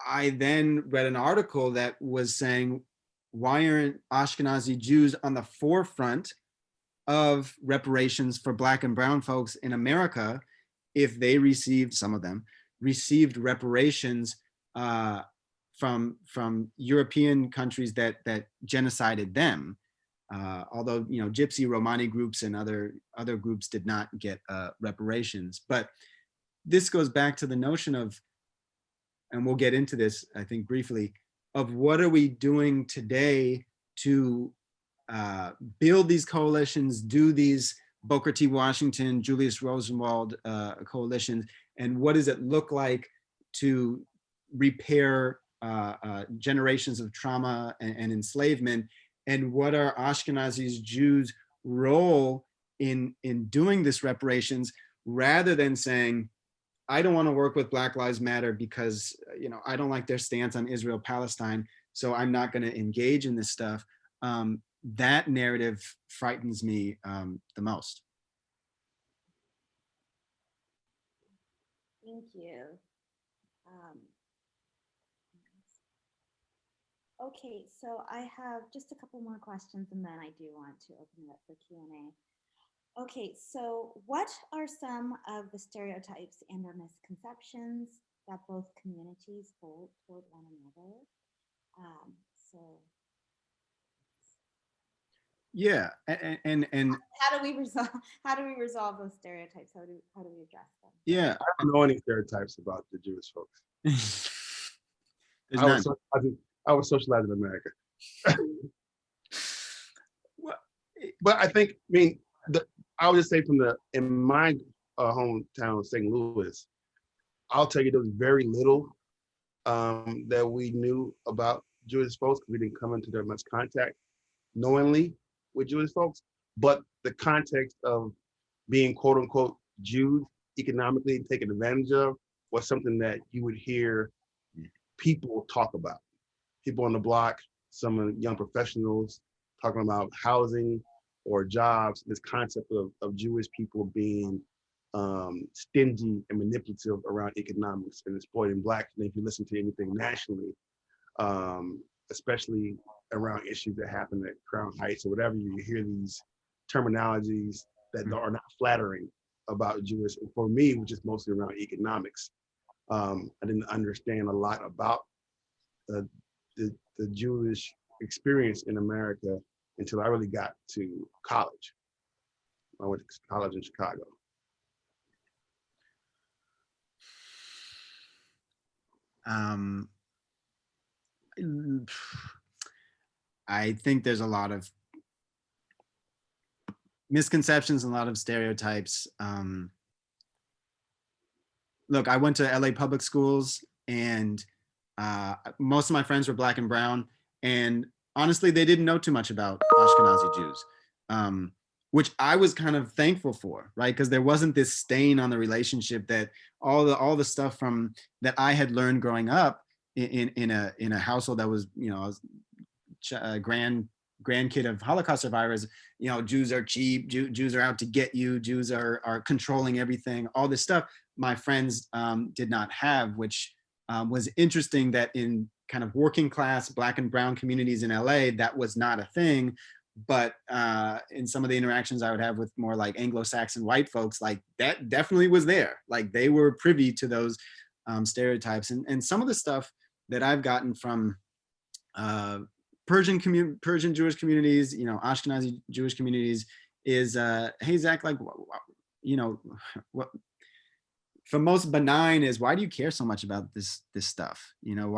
I then read an article that was saying, why aren't Ashkenazi Jews on the forefront of reparations for Black and brown folks in America if they received, some of them, received reparations from European countries that genocided them. Although, you know, Gypsy, Romani groups and other groups did not get reparations. But this goes back to the notion of, and we'll get into this, I think, briefly, of what are we doing today to build these coalitions, do these Booker T. Washington, Julius Rosenwald coalitions, and what does it look like to repair generations of trauma and enslavement, and what are Ashkenazi Jews' role in doing this reparations, rather than saying, I don't want to work with Black Lives Matter because, you know, I don't like their stance on Israel Palestine, so I'm not going to engage in this stuff. That narrative frightens me the most. Thank you. Okay, so I have just a couple more questions, and then I do want to open it up for Q&A. Okay, so what are some of the stereotypes and or misconceptions that both communities hold toward one another? So Yeah, and how do we resolve those stereotypes? How do we address them? yeah, I don't know any stereotypes about the Jewish folks. there's none. I was socialized in America. Well, But I think, I mean, I would just say in my hometown, St. Louis, I'll tell you there was very little that we knew about Jewish folks because we didn't come into that much contact knowingly with Jewish folks. But the context of being quote unquote Jews economically taken advantage of was something that you would hear people talk about. People on the block, some young professionals talking about housing or jobs, this concept of Jewish people being stingy and manipulative around economics and exploiting Blacks. And if you listen to anything nationally, especially around issues that happen at Crown Heights or whatever, you hear these terminologies that are not flattering about Jewish. And for me, which is mostly around economics, I didn't understand a lot about the Jewish experience in America until I really got to college. I went to college in Chicago. I think there's a lot of misconceptions and a lot of stereotypes. Look, I went to LA public schools, and most of my friends were Black and brown, and honestly, they didn't know too much about Ashkenazi Jews, which I was kind of thankful for, right? Because there wasn't this stain on the relationship that all the stuff from that I had learned growing up in a household that was, you know, grandkid of Holocaust survivors. You know, Jews are cheap, Jews are out to get you, Jews are controlling everything, all this stuff my friends did not have, which was interesting that in kind of working class Black and brown communities in LA, that was not a thing. But in some of the interactions I would have with more like Anglo-Saxon white folks, like that definitely was there. Like they were privy to those stereotypes. And some of the stuff that I've gotten from Persian Jewish communities, you know, Ashkenazi Jewish communities is, hey, Zach, like, you know, what the most benign is, why do you care so much about this stuff? You know,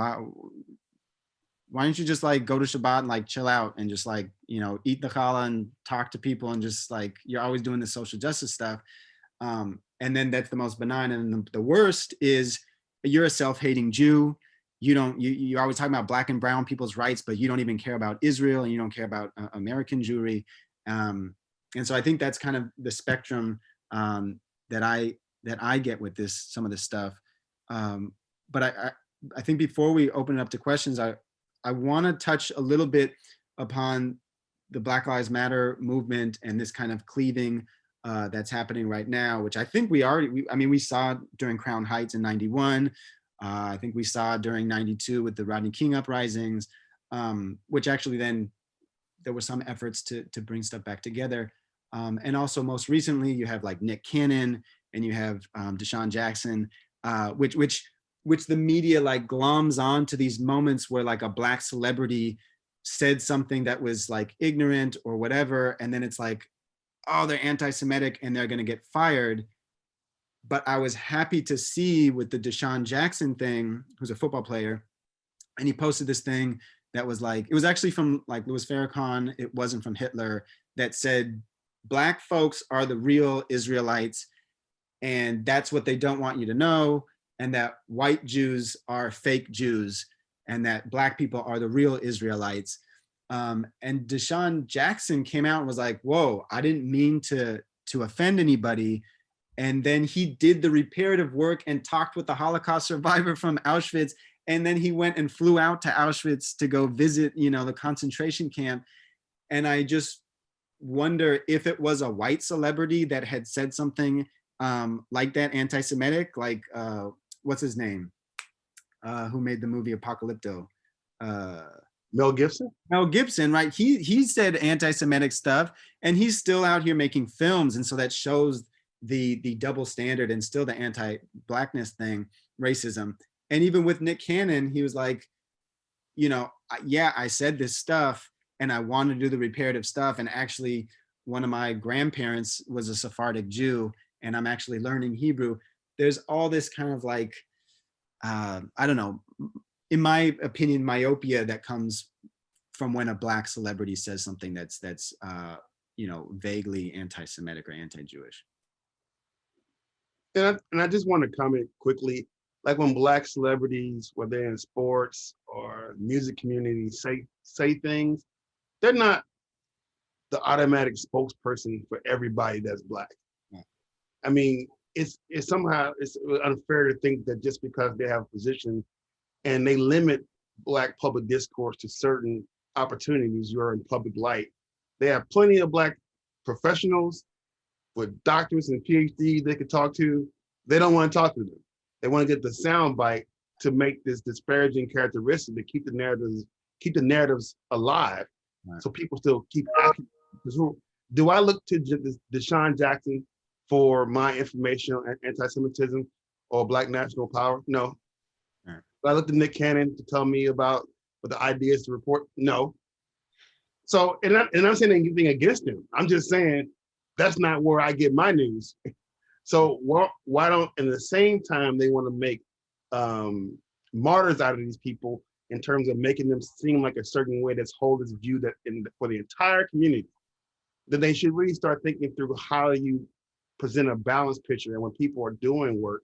why don't you just like go to Shabbat and like chill out and just like, you know, eat the challah and talk to people and just like, you're always doing the social justice stuff. And then that's the most benign. And the worst is you're a self-hating Jew. You're always talking about Black and brown people's rights, but you don't even care about Israel and you don't care about American Jewry. And so I think that's kind of the spectrum that I get with some of this stuff. But I think before we open it up to questions, I want to touch a little bit upon the Black Lives Matter movement and this kind of cleaving that's happening right now, which I think we saw during Crown Heights in '91. I think we saw during '92 with the Rodney King uprisings, which actually then there were some efforts to bring stuff back together. And also most recently you have like Nick Cannon and you have Deshaun Jackson, which the media like gloms on to these moments where like a Black celebrity said something that was like ignorant or whatever. And then it's like, oh, they're anti-Semitic and they're going to get fired. But I was happy to see with the Deshaun Jackson thing, who's a football player, and he posted this thing that was like, it was actually from like Louis Farrakhan, it wasn't from Hitler, that said, Black folks are the real Israelites, and that's what they don't want you to know, and that white Jews are fake Jews, and that Black people are the real Israelites. And Deshaun Jackson came out and was like, whoa, I didn't mean to offend anybody. And then he did the reparative work and talked with the Holocaust survivor from Auschwitz. And then he went and flew out to Auschwitz to go visit, you know, the concentration camp. And I just wonder if it was a white celebrity that had said something like that, anti-Semitic, like what's his name? Who made the movie Apocalypto? Mel Gibson? Mel Gibson, right? He said anti-Semitic stuff, and he's still out here making films, and so that shows the double standard and still the anti-Blackness thing, racism. And even with Nick Cannon, he was like, you know, yeah, I said this stuff, and I wanted to do the reparative stuff, and actually, one of my grandparents was a Sephardic Jew, and I'm actually learning Hebrew. There's all this kind of like, I don't know, in my opinion, myopia that comes from when a Black celebrity says something that's you know, vaguely anti-Semitic or anti-Jewish. And I just want to comment quickly, like when Black celebrities, whether in sports or music community, say things, they're not the automatic spokesperson for everybody that's Black. Yeah. I mean, it's somehow it's unfair to think that just because they have a position and they limit Black public discourse to certain opportunities, you're in public light. They have plenty of Black professionals with doctors and Ph.D. they could talk to. They don't want to talk to them. They want to get the sound bite to make this disparaging characteristic to keep the narratives alive, right. So people still keep asking. Do I look to Deshaun Jackson for my information on anti-Semitism or Black national power? No. Right. Do I look to Nick Cannon to tell me about what the ideas to report? No. So, and I'm saying anything against him. I'm just saying that's not where I get my news. So why don't, in the same time, they want to make martyrs out of these people in terms of making them seem like a certain way that's hold this view that for the entire community, then they should really start thinking through how you present a balanced picture. And when people are doing work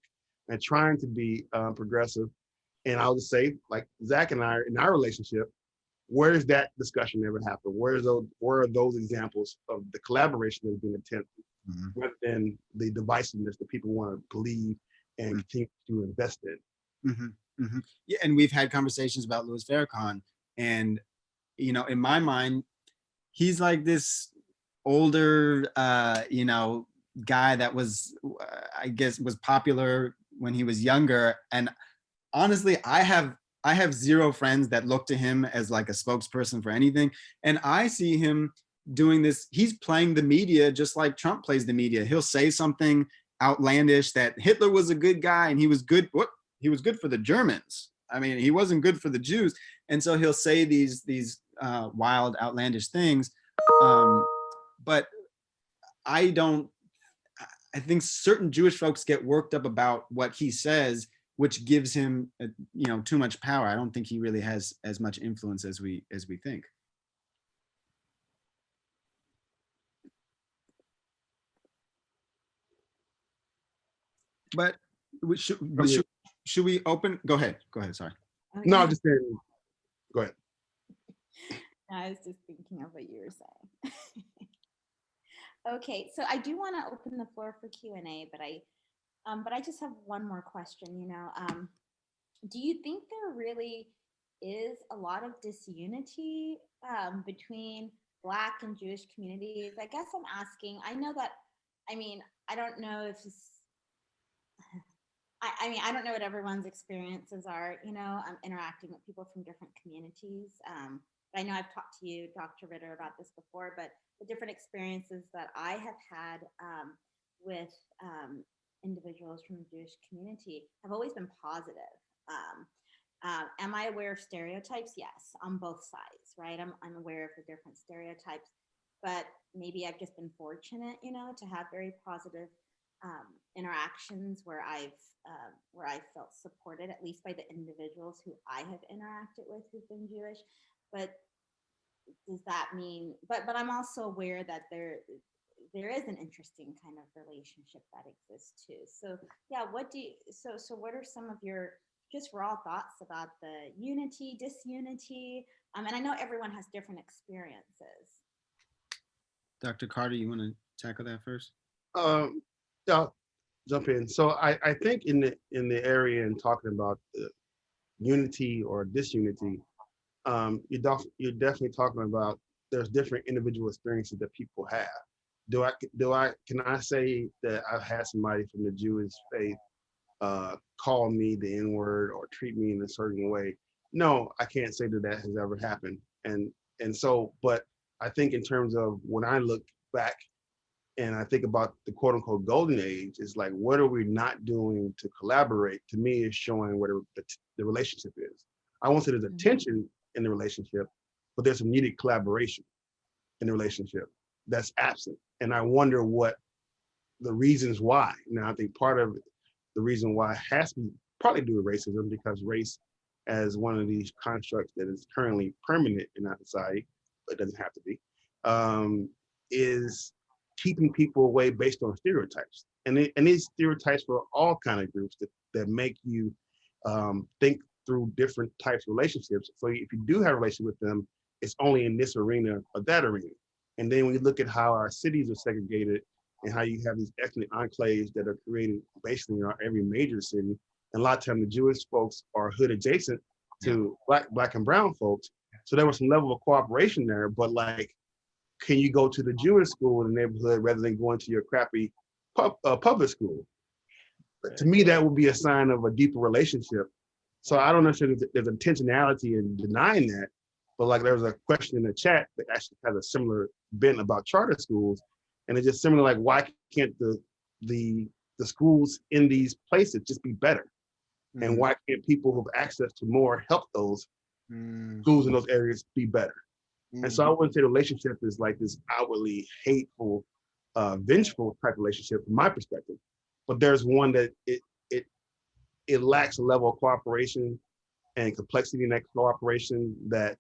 and trying to be progressive, and I'll just say, like Zach and I, in our relationship, where is that discussion ever happen? Where are those examples of the collaboration that's been attempted, rather than the divisiveness that people want to believe and continue to invest in? Yeah, and we've had conversations about Louis Farrakhan, and you know, in my mind, he's like this older, you know, guy that was, I guess, was popular when he was younger, and honestly, I have zero friends that look to him as like a spokesperson for anything. And I see him doing this. He's playing the media just like Trump plays the media. He'll say something outlandish that Hitler was a good guy and he was good. He was good for the Germans. I mean, he wasn't good for the Jews. And so he'll say these wild, outlandish things. But I think certain Jewish folks get worked up about what he says, which gives him, you know, too much power. I don't think he really has as much influence as we think. But should we open? Go ahead. Sorry. Okay. No, I'm just saying. Go ahead. I was just thinking of what you were saying. Okay, so I do want to open the floor for Q&A, but I just have one more question. You know, do you think there really is a lot of disunity between Black and Jewish communities? I guess I'm asking. I know that. I mean, I don't know if I mean, I don't know what everyone's experiences are. I'm interacting with people from different communities. I know I've talked to you, Dr. Ritter, about this before, but the different experiences that I have had with individuals from the Jewish community have always been positive. Am I aware of stereotypes? Yes, on both sides, right? I'm aware of the different stereotypes, but maybe I've just been fortunate, to have very positive interactions where I've felt supported, at least by the individuals who I have interacted with who've been Jewish. But does that mean? But I'm also aware that there is an interesting kind of relationship that exists too. So yeah, what are some of your just raw thoughts about the unity, disunity? And I know everyone has different experiences. Dr. Carter, you want to tackle that first? I'll jump in. So I think in the area and talking about the unity or disunity, you're definitely talking about there's different individual experiences that people have. Can I say that I've had somebody from the Jewish faith call me the N-word or treat me in a certain way? No, I can't say that that has ever happened. And so, but I think in terms of when I look back and I think about the quote unquote golden age, it's like, what are we not doing to collaborate? To me, is showing where the relationship is. I won't say there's a tension in the relationship, but there's some needed collaboration in the relationship that's absent. And I wonder what the reasons why. Now, I think part of the reason why has to be partly due to racism, because race as one of these constructs that is currently permanent in our society, but it doesn't have to be, is keeping people away based on stereotypes. And these stereotypes for all kind of groups that make you think through different types of relationships. So if you do have a relationship with them, it's only in this arena or that arena. And then when you look at how our cities are segregated and how you have these ethnic enclaves that are created basically in every major city, and a lot of times the Jewish folks are hood adjacent to black and brown folks. So there was some level of cooperation there, but like, can you go to the Jewish school in the neighborhood rather than going to your crappy public school? To me, that would be a sign of a deeper relationship. So I don't know if there's intentionality in denying that, but like there was a question in the chat that actually has a similar bent about charter schools, and it's just similar, like, why can't the schools in these places just be better? And why can't people who have access to more help those schools in those areas be better? And so I wouldn't say the relationship is like this outwardly hateful, vengeful type relationship from my perspective, but there's one that it lacks a level of cooperation and complexity in that cooperation that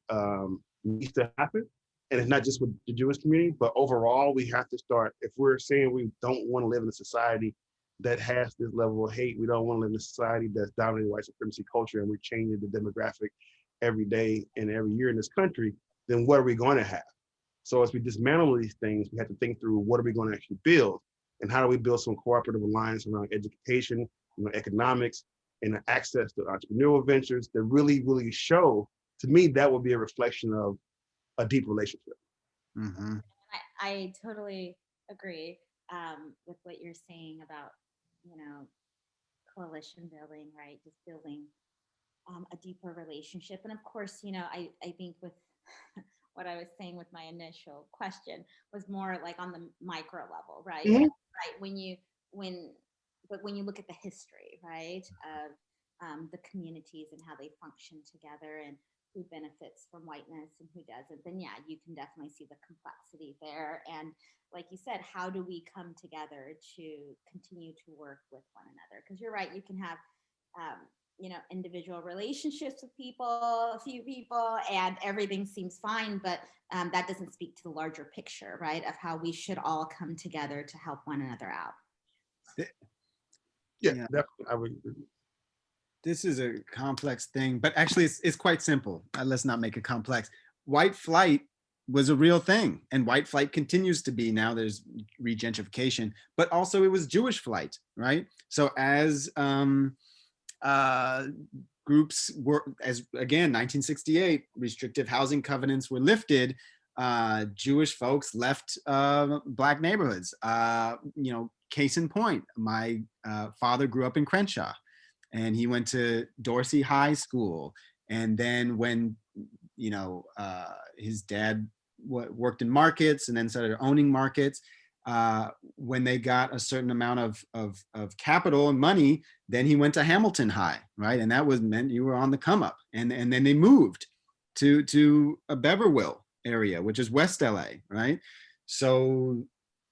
needs to happen. And it's not just with the Jewish community, but overall, we have to start, if we're saying we don't want to live in a society that has this level of hate, we don't want to live in a society that's dominated white supremacy culture, and we're changing the demographic every day and every year in this country, then what are we going to have? So as we dismantle these things, we have to think through, what are we going to actually build? And how do we build some cooperative alliance around education, economics, and access to entrepreneurial ventures that really, really show, to me, that would be a reflection of a deep relationship. Mm-hmm. I totally agree with what you're saying about, coalition building, right? Just building a deeper relationship. And of course, I think with what I was saying with my initial question was more like on the micro level, right? Mm-hmm. Right. When you look at the history, right, of the communities and how they function together and who benefits from whiteness and who doesn't, then yeah, you can definitely see the complexity there. And like you said, how do we come together to continue to work with one another? Because you're right, you can have individual relationships with people, a few people, and everything seems fine, but that doesn't speak to the larger picture, right, of how we should all come together to help one another out. Yeah, definitely. I would agree. This is a complex thing, but actually it's quite simple. Let's not make it complex. White flight was a real thing, and white flight continues to be. Now there's regentrification, but also it was Jewish flight, right? So as groups were, as again, 1968, restrictive housing covenants were lifted, Jewish folks left Black neighborhoods. Case in point, my father grew up in Crenshaw. and he went to Dorsey High School. And then when, his dad worked in markets and then started owning markets, when they got a certain amount of capital and money, then he went to Hamilton High, right? And that meant you were on the come up. And then they moved to a Beverville area, which is West LA, right? So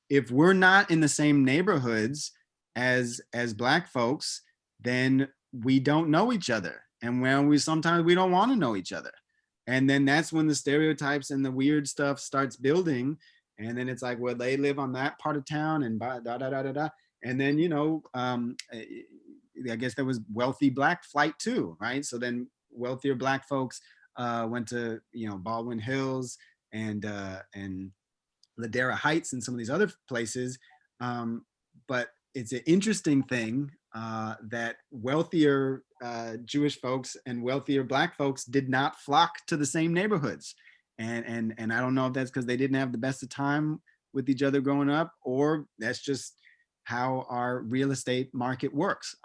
if we're not in the same neighborhoods as Black folks, then we don't know each other. And when sometimes we don't want to know each other. And then that's when the stereotypes and the weird stuff starts building. And then it's like, well, they live on that part of town and da da da da da. And then, I guess there was wealthy Black flight too, right? So then wealthier Black folks went to, Baldwin Hills and Ladera Heights and some of these other places. But it's an interesting thing that wealthier Jewish folks and wealthier Black folks did not flock to the same neighborhoods. And I don't know if that's because they didn't have the best of time with each other growing up, or that's just how our real estate market works.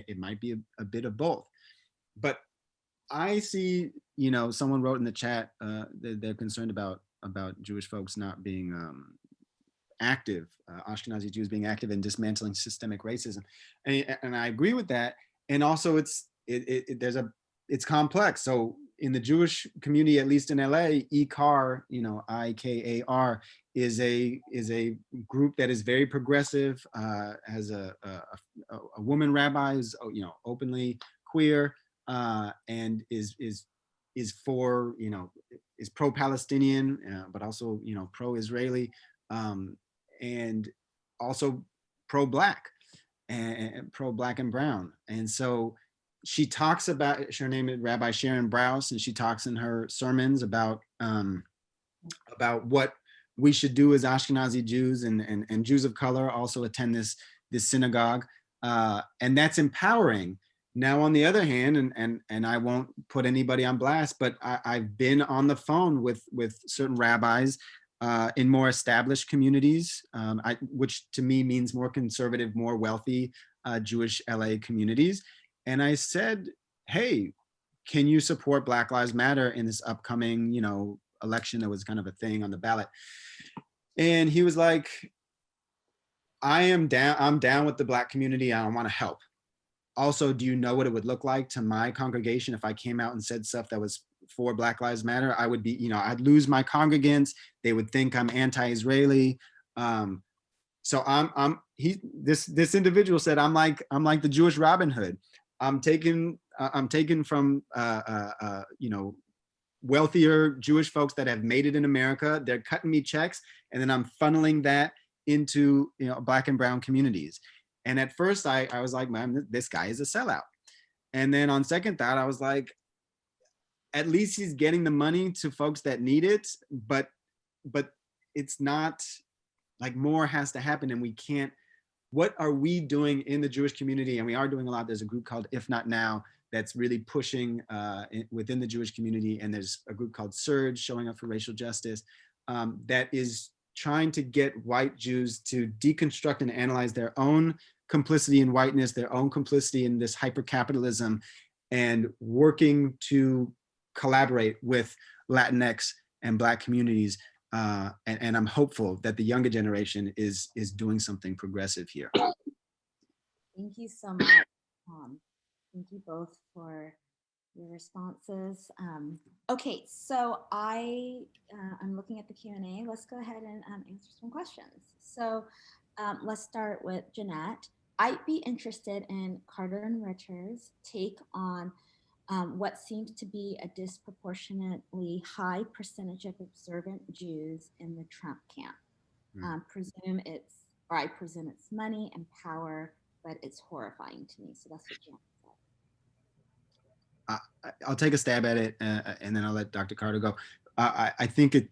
It might be a bit of both. But I see, someone wrote in the chat that they're concerned about Jewish folks not being active, Ashkenazi Jews being active in dismantling systemic racism, and I agree with that. And also, it's complex. So in the Jewish community, at least in LA, IKAR, IKAR, is a group that is very progressive, has a woman rabbi who's openly queer, and is for is pro-Palestinian, but also pro-Israeli, and also pro-Black and pro-Black and brown. And so she talks about, her name is Rabbi Sharon Brous, and she talks in her sermons about what we should do as Ashkenazi Jews, and Jews of color also attend this synagogue, and that's empowering. Now, on the other hand, and I won't put anybody on blast, but I've been on the phone with certain rabbis in more established communities, which to me means more conservative, more wealthy Jewish LA communities. And I said, hey, can you support Black Lives Matter in this upcoming, election that was kind of a thing on the ballot? And he was like, I'm down with the Black community. I want to help. Also, do you know what it would look like to my congregation if I came out and said stuff that was for Black Lives Matter? I would be, I'd lose my congregants. They would think I'm anti-Israeli. So this individual said, I'm like the Jewish Robin Hood. I'm taken from wealthier Jewish folks that have made it in America. They're cutting me checks, and then I'm funneling that into Black and brown communities. And at first I was like, man, this guy is a sellout. And then on second thought, I was like, at least he's getting the money to folks that need it, but it's not like, more has to happen. And we can't, what are we doing in the Jewish community? And we are doing a lot. There's a group called If Not Now that's really pushing within the Jewish community. And there's a group called Surge, showing up for racial justice, that is trying to get white Jews to deconstruct and analyze their own complicity in whiteness, their own complicity in this hyper-capitalism, and working to collaborate with Latinx and Black communities. And I'm hopeful that the younger generation is doing something progressive here. Thank you so much. Thank you both for your responses. Okay, so I'm looking at the Q&A. Let's go ahead and answer some questions. So let's start with Jeanette. I'd be interested in Carter and Ritter's take on what seems to be a disproportionately high percentage of observant Jews in the Trump camp. I presume it's money and power, but it's horrifying to me. So that's what Jeanette said. I'll take a stab at it, and then I'll let Dr. Carter go. I think it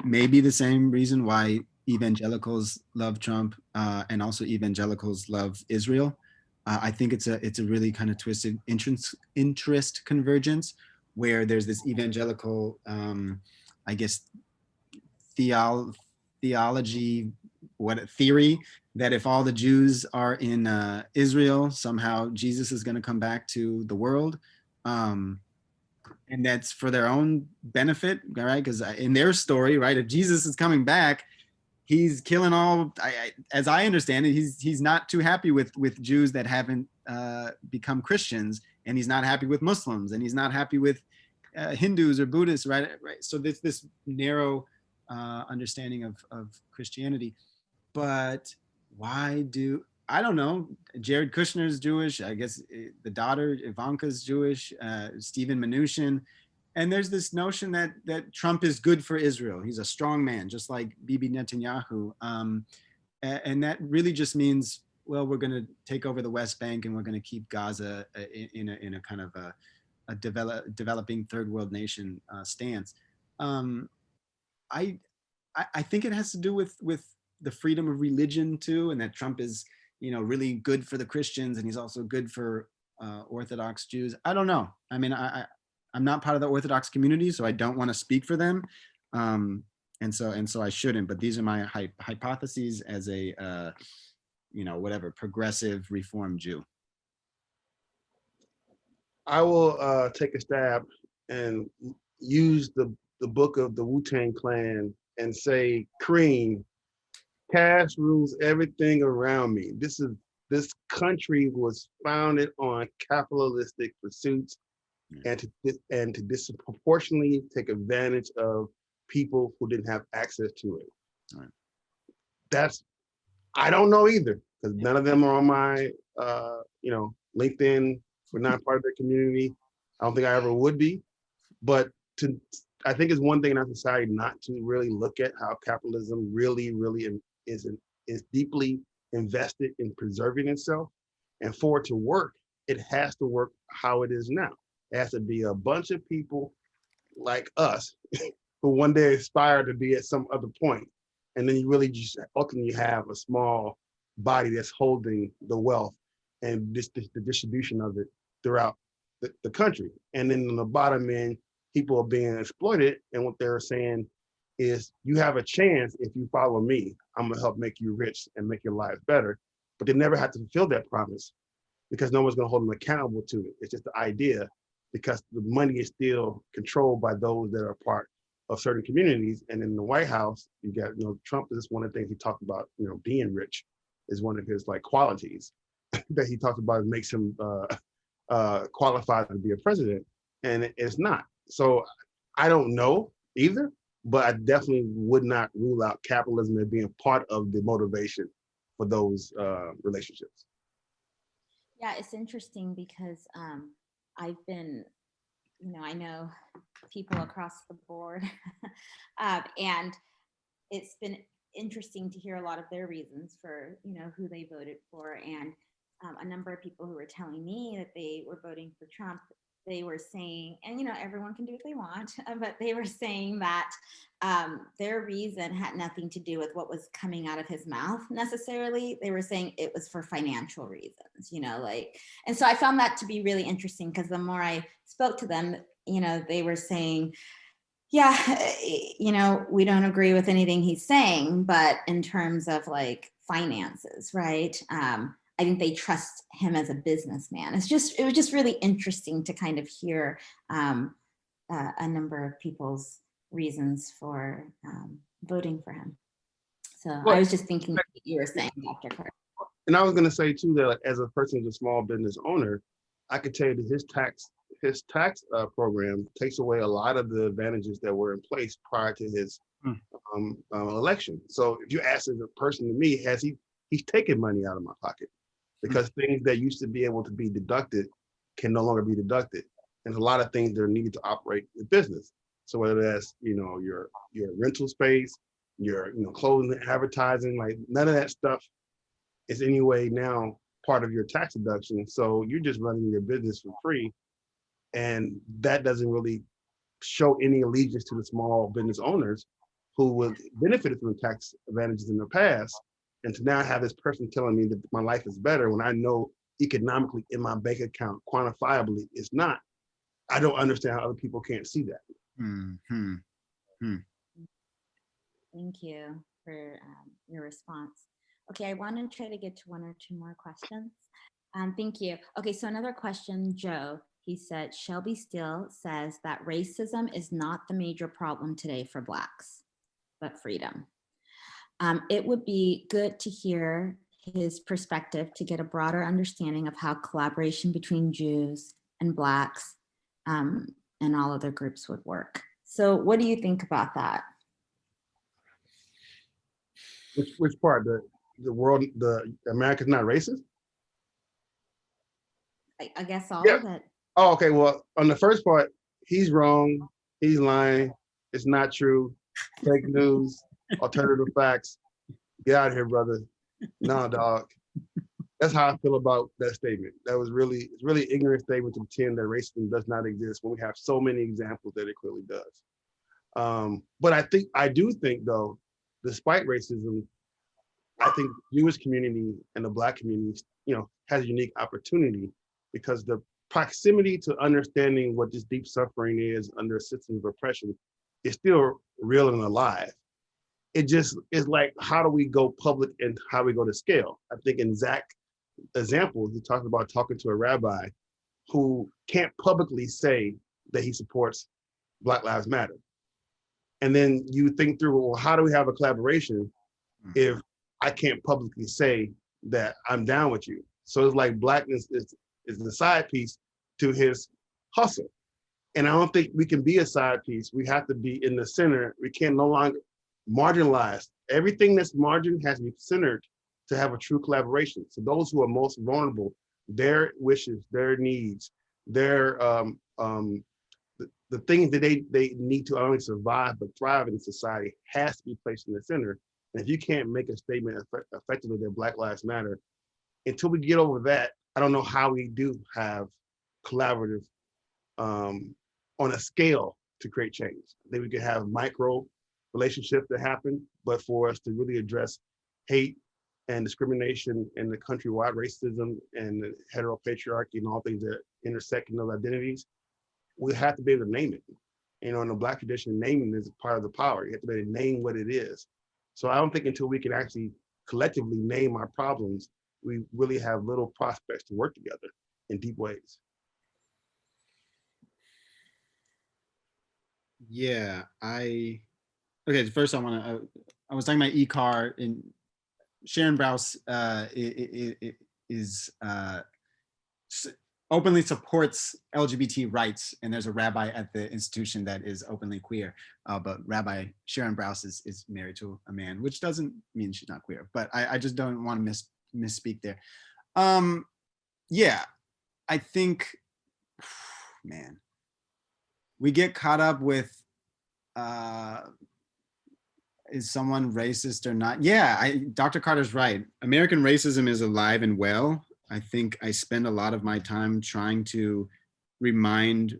may be the same reason why evangelicals love Trump, and also evangelicals love Israel. I think it's a really kind of twisted interest convergence, where there's this evangelical, I guess, theology what theory that if all the Jews are in Israel, somehow Jesus is going to come back to the world. And that's for their own benefit, right? Because in their story, right, if Jesus is coming back, he's killing all. As I understand it, he's not too happy with Jews that haven't become Christians, and he's not happy with Muslims, and he's not happy with Hindus or Buddhists, right? Right. So this narrow understanding of Christianity. But why do I don't know? Jared Kushner's Jewish. I guess the daughter Ivanka's Jewish. Stephen Mnuchin, and there's this notion that Trump is good for Israel. He's a strong man, just like Bibi Netanyahu, and that really just means, well, we're going to take over the West Bank and we're going to keep Gaza in a kind of a developing third world nation stance. I I think it has to do with the freedom of religion too, and that Trump is, really good for the Christians, and he's also good for Orthodox Jews. I don't know. I mean, I'm not part of the Orthodox community, so I don't want to speak for them, and so I shouldn't. But these are my hypotheses as a whatever progressive Reform Jew. I will take a stab and use the book of the Wu-Tang Clan and say, Cream, cash rules everything around me. This country was founded on capitalistic pursuits and to disproportionately take advantage of people who didn't have access to it. Right. I don't know either, because none of them are on my LinkedIn. We're not part of their community. I don't think I ever would be. But I think it's one thing in our society not to really look at how capitalism really is deeply invested in preserving itself. And for it to work, it has to work how it is now. It has to be a bunch of people like us who one day aspire to be at some other point. And then you really just ultimately have a small body that's holding the wealth and the distribution of it throughout the country. And then on the bottom end, people are being exploited. And what they're saying is, you have a chance if you follow me. I'm gonna help make you rich and make your life better. But they never have to fulfill that promise because no one's gonna hold them accountable to it. It's just the idea, because the money is still controlled by those that are part of certain communities. And in the White House, you got, Trump is one of the things he talked about, being rich is one of his qualities that he talked about makes him qualified to be a president, and it's not. So I don't know either, but I definitely would not rule out capitalism as being part of the motivation for those relationships. Yeah, it's interesting because I've been, I know people across the board, and it's been interesting to hear a lot of their reasons for, who they voted for. And a number of people who were telling me that they were voting for Trump, they were saying, and everyone can do what they want, but they were saying that their reason had nothing to do with what was coming out of his mouth necessarily. They were saying it was for financial reasons, and so I found that to be really interesting, because the more I spoke to them, they were saying, yeah, we don't agree with anything he's saying, but in terms of finances, right? I think they trust him as a businessman. It was just really interesting to kind of hear a number of people's reasons for voting for him. So I was just thinking what you were saying, Dr. Carter. And I was going to say too that as a person who's a small business owner, I could tell you that his tax program takes away a lot of the advantages that were in place prior to his election. So if you ask as a person to me, he's taken money out of my pocket, because things that used to be able to be deducted can no longer be deducted. And a lot of things that are needed to operate the business. So whether that's, your rental space, your, clothing, advertising, none of that stuff is anyway now part of your tax deduction. So you're just running your business for free. And that doesn't really show any allegiance to the small business owners who would benefited from tax advantages in the past. And to now have this person telling me that my life is better when I know economically in my bank account, quantifiably, it's not. I don't understand how other people can't see that. Thank you. for your response. Okay, I want to try to get to one or two more questions. Thank you. Okay, so another question, Joe. He said, Shelby Steele says that racism is not the major problem today for Blacks, but freedom. It would be good to hear his perspective to get a broader understanding of how collaboration between Jews and Blacks and all other groups would work. So what do you think about that? Which part? The world, the America's not racist? I guess all Yeah. of it. Oh, okay. Well, on the first part, he's wrong. He's lying. It's not true. Fake news. Alternative facts. Get out of here, brother. Nah, dog. That's how I feel about that statement. That was really, it's really ignorant statement to pretend that racism does not exist when we have so many examples that it clearly does. But I do think though, despite racism, I think the Jewish community and the Black community, has a unique opportunity because the proximity to understanding what this deep suffering is under a system of oppression is still real and alive. It just is like, how do we go public and how do we go to scale? I think in Zack's example, he talked about talking to a rabbi who can't publicly say that he supports Black Lives Matter. And then you think through, well, how do we have a collaboration if I can't publicly say that I'm down with you? So it's like Blackness is the side piece to his hustle. And I don't think we can be a side piece. We have to be in the center. We can no longer marginalize. Everything that's margin has to be centered to have a true collaboration. So those who are most vulnerable, their wishes, their needs, their the things that they need to not only survive but thrive in society has to be placed in the center. And if you can't make a statement effectively that Black Lives Matter, until we get over that, I don't know how we do have collaborative on a scale to create change. I think we could have micro relationships that happen, but for us to really address hate and discrimination and the countrywide racism and the heteropatriarchy and all things that intersect in those identities, we have to be able to name it. In the Black tradition, naming is part of the power. You have to be able to name what it is. So I don't think until we can actually collectively name our problems, we really have little prospects to work together in deep ways. Yeah, okay, first I was talking about e-car, and Sharon Brous is openly supports LGBT rights, and there's a rabbi at the institution that is openly queer, but Rabbi Sharon Brous is married to a man, which doesn't mean she's not queer, but I just don't want to misspeak there. Yeah, I think, man, we get caught up with is someone racist or not? Yeah, Dr. Carter's right. American racism is alive and well. I think I spend a lot of my time trying to remind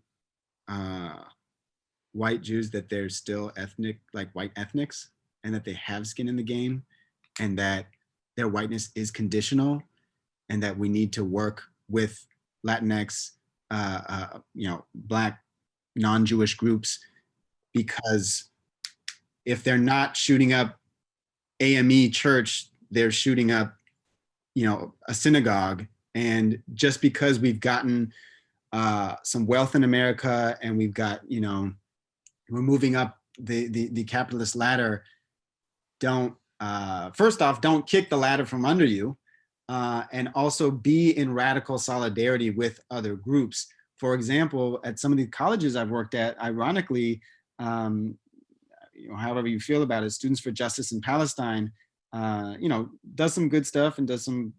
white Jews that they're still ethnic, like white ethnics, and that they have skin in the game, and that their whiteness is conditional, and that we need to work with Latinx, Black, non-Jewish groups, because if they're not shooting up AME church, they're shooting up, a synagogue. And just because we've gotten some wealth in America and we've got, we're moving up the capitalist ladder, first off, don't kick the ladder from under you, and also be in radical solidarity with other groups. For example, at some of the colleges I've worked at, ironically, however you feel about it, Students for Justice in Palestine, does some good stuff and does some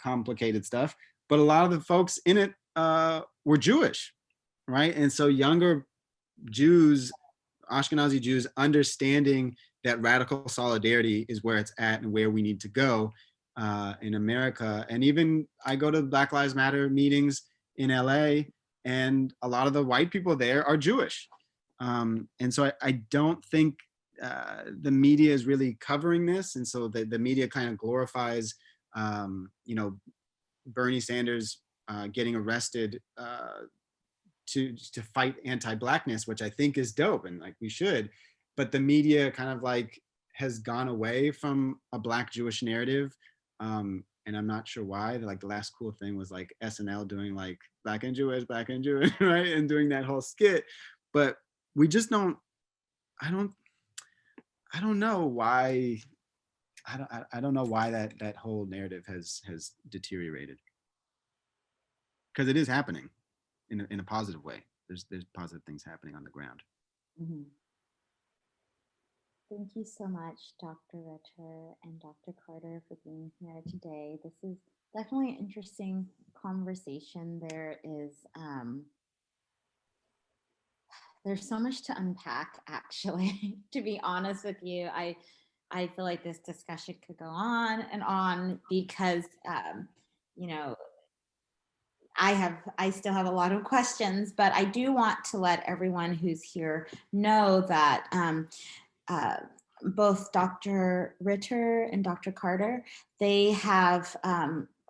complicated stuff, but a lot of the folks in it were Jewish, right? And so younger Jews, Ashkenazi Jews, understanding that radical solidarity is where it's at and where we need to go in America. And even I go to Black Lives Matter meetings in LA, and a lot of the white people there are Jewish. And so I don't think the media is really covering this. And so the media kind of glorifies, Bernie Sanders getting arrested to fight anti-Blackness, which I think is dope, and like we should. But the media kind of like has gone away from a Black Jewish narrative. And I'm not sure why. Like the last cool thing was like SNL doing like Black and Jewish, right? And doing that whole skit. But we just don't, I don't know why, I don't know why that whole narrative has deteriorated. Because it is happening in a positive way. There's positive things happening on the ground. Mhm. Thank you so much, Dr. Ritter and Dr. Carter, for being here today. This is definitely an interesting conversation. There's so much to unpack, actually. To be honest with you, I feel like this discussion could go on and on because, you know, I still have a lot of questions, but I do want to let everyone who's here know that uh, both Dr. Ritter and Dr. Carter, they have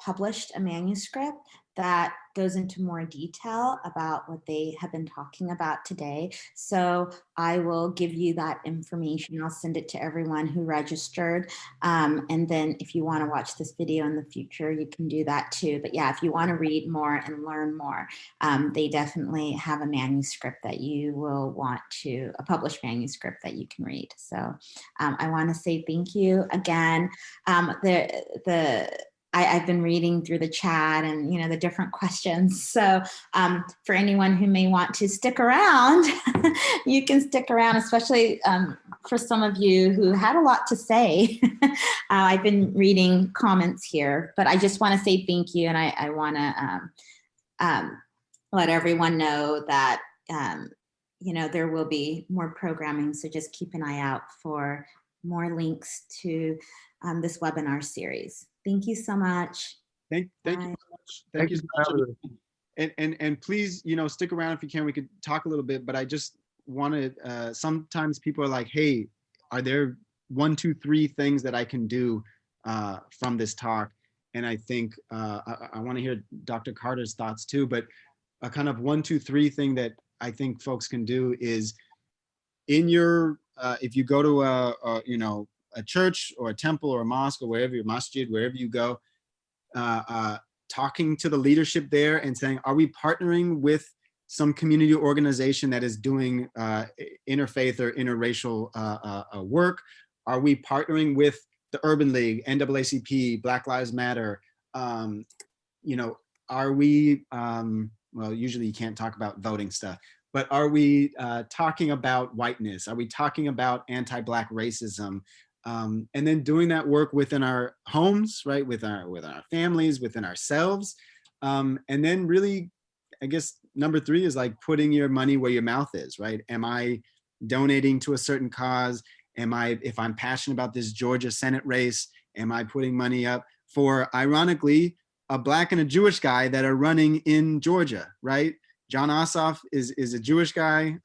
published a manuscript that goes into more detail about what they have been talking about today. So I will give you that information. I'll send it to everyone who registered. And then if you want to watch this video in the future, you can do that too. But yeah, if you want to read more and learn more, they definitely have a manuscript that you will want to, a published manuscript that you can read. So I want to say thank you again. I've been reading through the chat and the different questions. So for anyone who may want to stick around, you can stick around, especially for some of you who had a lot to say. I've been reading comments here, but I just want to say thank you, and I want to let everyone know that there will be more programming. So just keep an eye out for more links to this webinar series. Thank you so much. Thank you so much. Thank you so much. And please, stick around if you can. We could talk a little bit, but I just wanted, sometimes people are like, hey, are there 1, 2, 3 things that I can do from this talk? And I think I want to hear Dr. Carter's thoughts too, but a kind of 1, 2, 3 thing that I think folks can do is in your, if you go to a church or a temple or a mosque or wherever, your masjid, wherever you go, talking to the leadership there and saying, are we partnering with some community organization that is doing interfaith or interracial work? Are we partnering with the Urban League, NAACP, Black Lives Matter? Are we, well, usually you can't talk about voting stuff, but are we talking about whiteness? Are we talking about anti-Black racism? And then doing that work within our homes, right? With our families, within ourselves. And then really, I guess, number 3 is like putting your money where your mouth is, right? Am I donating to a certain cause? If I'm passionate about this Georgia Senate race, am I putting money up for, ironically, a Black and a Jewish guy that are running in Georgia, right? John Ossoff is a Jewish guy,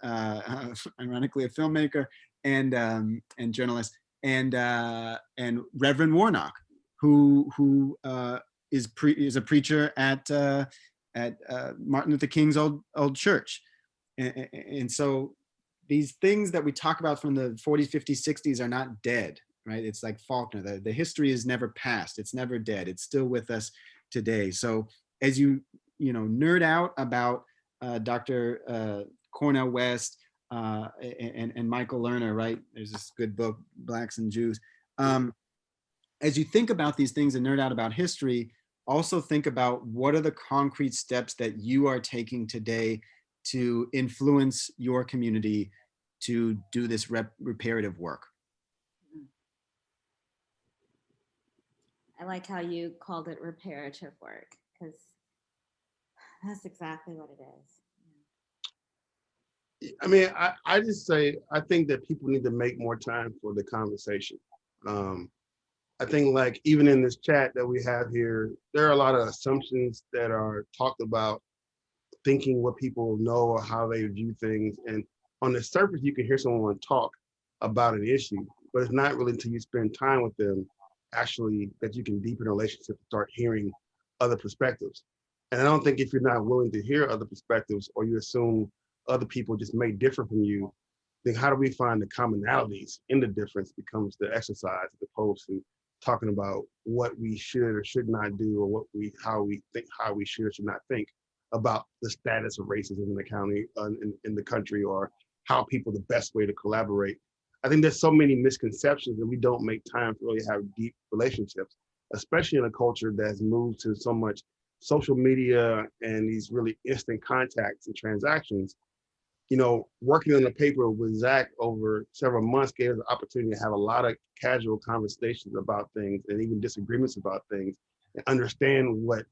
ironically a filmmaker and journalist, and Reverend Warnock, who is a preacher at Martin Luther King's old church, and so these things that we talk about from the 40s, 50s, 60s are not dead, right? It's like Faulkner, the history is never past, it's never dead, it's still with us today. So as you nerd out about Dr. Cornel West and Michael Lerner, right? There's this good book, Blacks and Jews. As you think about these things and nerd out about history, also think about what are the concrete steps that you are taking today to influence your community to do this reparative work. I like how you called it reparative work, because that's exactly what it is. I mean, I just say, I think that people need to make more time for the conversation. I think like even in this chat that we have here, there are a lot of assumptions that are talked about, thinking what people know or how they view things. And on the surface, you can hear someone talk about an issue, but it's not really until you spend time with them actually that you can deepen a relationship and start hearing other perspectives. And I don't think if you're not willing to hear other perspectives, or you assume other people just may differ from you, then how do we find the commonalities in the difference becomes the exercise as opposed to talking about what we should or should not do or how we think, how we should or should not think about the status of racism in the county, in the country, or how people, the best way to collaborate. I think there's so many misconceptions and we don't make time to really have deep relationships, especially in a culture that's moved to so much social media and these really instant contacts and transactions. You know, working on the paper with Zach over several months gave us the opportunity to have a lot of casual conversations about things and even disagreements about things and understand what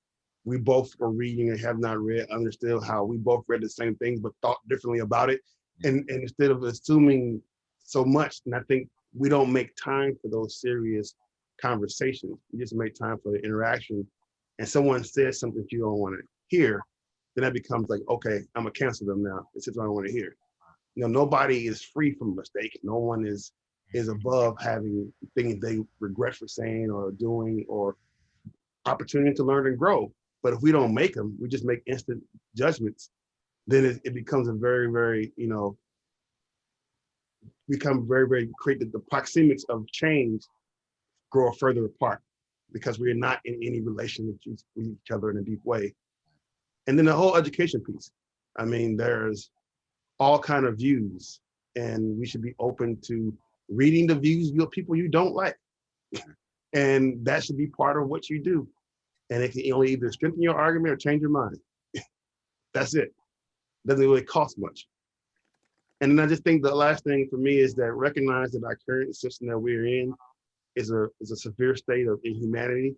we both were reading and have not read, understood how we both read the same things but thought differently about it. And instead of assuming so much, and I think we don't make time for those serious conversations. We just make time for the interaction. And someone says something you don't want to hear, then that becomes like, okay, I'm gonna cancel them now. It's just what I want to hear. You know, nobody is free from mistake. No one is above having things they regret for saying or doing or opportunity to learn and grow. But if we don't make them, we just make instant judgments, then it becomes a very, very, you know, become very, very create the proxemics of change grow further apart because we're not in any relation with each other in a deep way. And then the whole education piece. I mean, there's all kind of views, and we should be open to reading the views of people you don't like. And that should be part of what you do. And it can only either strengthen your argument or change your mind. That's it. Doesn't really cost much. And then I just think the last thing for me is that recognize that our current system that we're in is a severe state of inhumanity.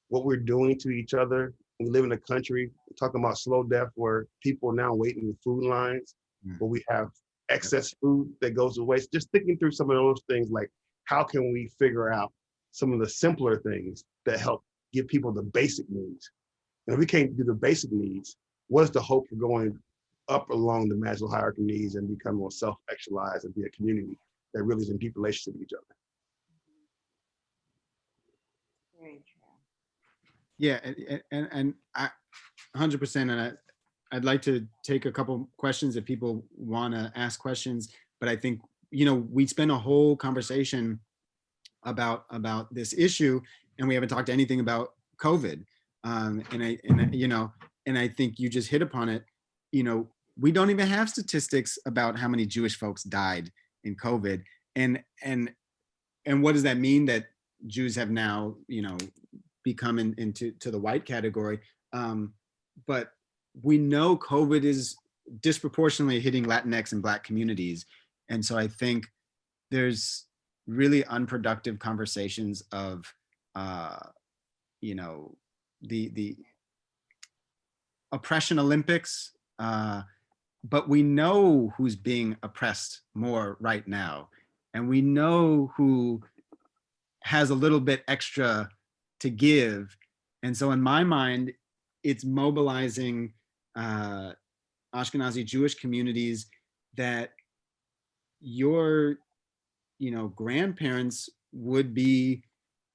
What we're doing to each other. We live in a country talking about slow death where people are now waiting in food lines, where we have excess food that goes to waste. Just thinking through some of those things, like how can we figure out some of the simpler things that help give people the basic needs? And if we can't do the basic needs, what is the hope for going up along the Maslow hierarchy of needs and become more self-actualized and be a community that really is in deep relationship with each other? Very true. Yeah, and I 100%, and I'd like to take a couple questions if people want to ask questions, but I think, you know, we spent a whole conversation about this issue and we haven't talked anything about COVID. You know, and I think you just hit upon it. You know, we don't even have statistics about how many Jewish folks died in COVID. And what does that mean that Jews have now, you know, become into the white category? But we know COVID is disproportionately hitting Latinx and Black communities. And so I think there's really unproductive conversations of, you know, the oppression Olympics, but we know who's being oppressed more right now. And we know who has a little bit extra to give. And so in my mind, it's mobilizing Ashkenazi Jewish communities that your, you know, grandparents would be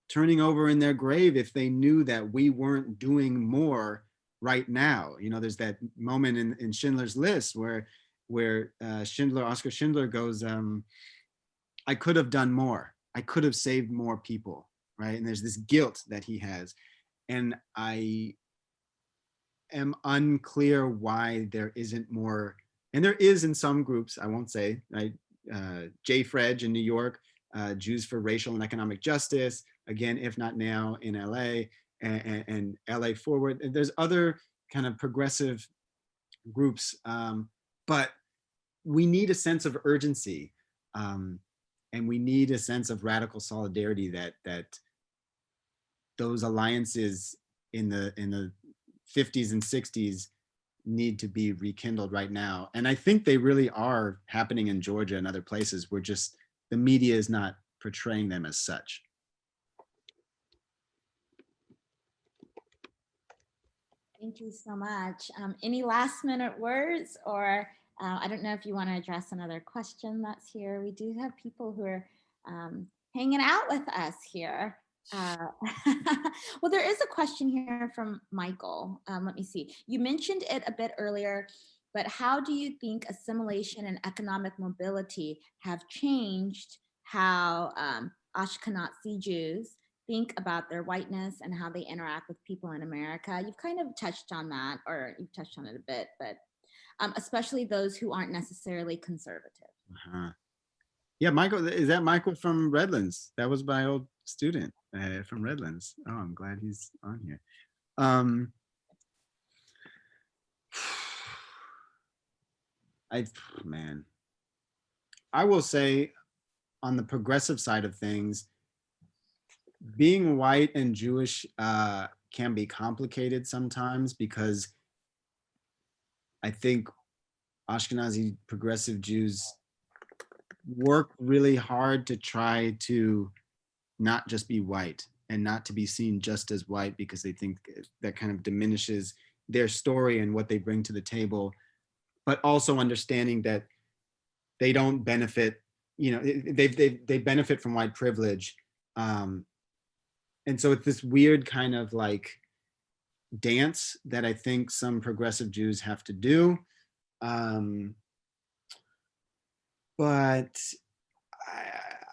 turning over in their grave if they knew that we weren't doing more right now. You know, there's that moment in Schindler's List where Oscar Schindler goes, I could have done more. I could have saved more people, right? And there's this guilt that he has. And I am unclear why there isn't more, and there is in some groups, I won't say, right? J. Fredge in New York, Jews for Racial and Economic Justice, again, if not now, in LA, and LA Forward. There's other kind of progressive groups, but we need a sense of urgency, and we need a sense of radical solidarity that those alliances in the 50s and 60s need to be rekindled right now. And I think they really are happening in Georgia and other places where just the media is not portraying them as such. Thank you so much. Any last minute words, or I don't know if you want to address another question that's here. We do have people who are hanging out with us here. Well, there is a question here from Michael. Let me see. You mentioned it a bit earlier, but how do you think assimilation and economic mobility have changed how Ashkenazi Jews think about their whiteness and how they interact with people in America? You've kind of touched on that, or you've touched on it a bit, but especially those who aren't necessarily conservative. Uh-huh. Yeah, Michael, is that Michael from Redlands? That was my old student from Redlands. Oh, I'm glad he's on here. Um, man, I will say on the progressive side of things, being white and Jewish can be complicated sometimes because I think Ashkenazi progressive Jews work really hard to try to not just be white and not to be seen just as white because they think that kind of diminishes their story and what they bring to the table, but also understanding that they don't benefit, you know, they benefit from white privilege. And so it's this weird kind of like dance that I think some progressive Jews have to do. But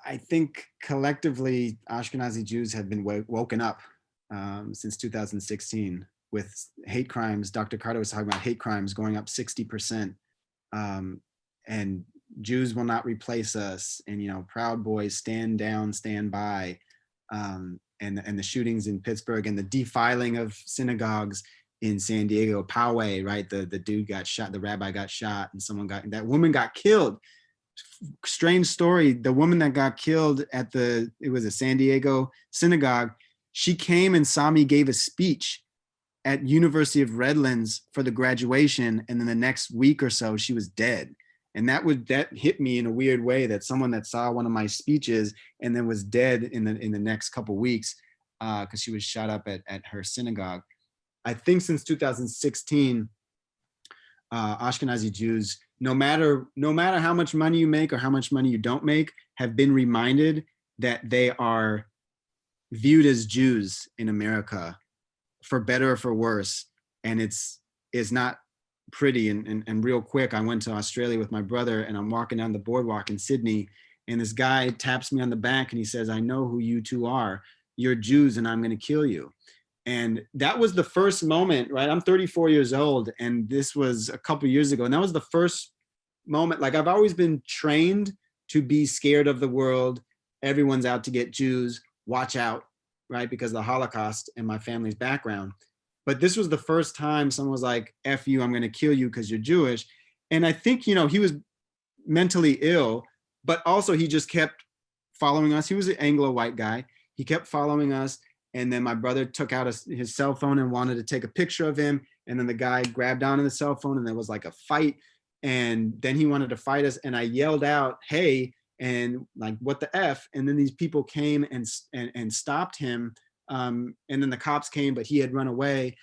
I think collectively Ashkenazi Jews have been woken up since 2016 with hate crimes. Dr. Carter was talking about hate crimes going up 60%. And Jews will not replace us. And, you know, Proud Boys, stand down, stand by. And the shootings in Pittsburgh and the defiling of synagogues in San Diego, Poway, right? The dude got shot, the rabbi got shot, and that woman got killed. Strange story. The woman that got killed at it was a San Diego synagogue. She came and saw me gave a speech at University of Redlands for the graduation. And then the next week or so, she was dead. And that hit me in a weird way, that someone that saw one of my speeches and then was dead in the next couple of weeks because she was shot up at her synagogue. I think since 2016, Ashkenazi Jews, no matter how much money you make or how much money you don't make, have been reminded that they are viewed as Jews in America, for better or for worse. And it's not pretty. And real quick, I went to Australia with my brother, and I'm walking down the boardwalk in Sydney, and this guy taps me on the back and he says, "I know who you two are. You're Jews and I'm going to kill you." And that was the first moment, right? I'm 34 years old, and this was a couple of years ago. And that was the first moment. Like, I've always been trained to be scared of the world. Everyone's out to get Jews. Watch out, right? Because of the Holocaust and my family's background. But this was the first time someone was like, "F you, I'm going to kill you because you're Jewish." And I think, you know, he was mentally ill, but also he just kept following us. He was an Anglo white guy. He kept following us. And then my brother took out his cell phone and wanted to take a picture of him. And then the guy grabbed onto the cell phone and there was like a fight. And then he wanted to fight us. And I yelled out, "Hey," and like, "What the F?" And then these people came and stopped him. And then the cops came, but he had run away.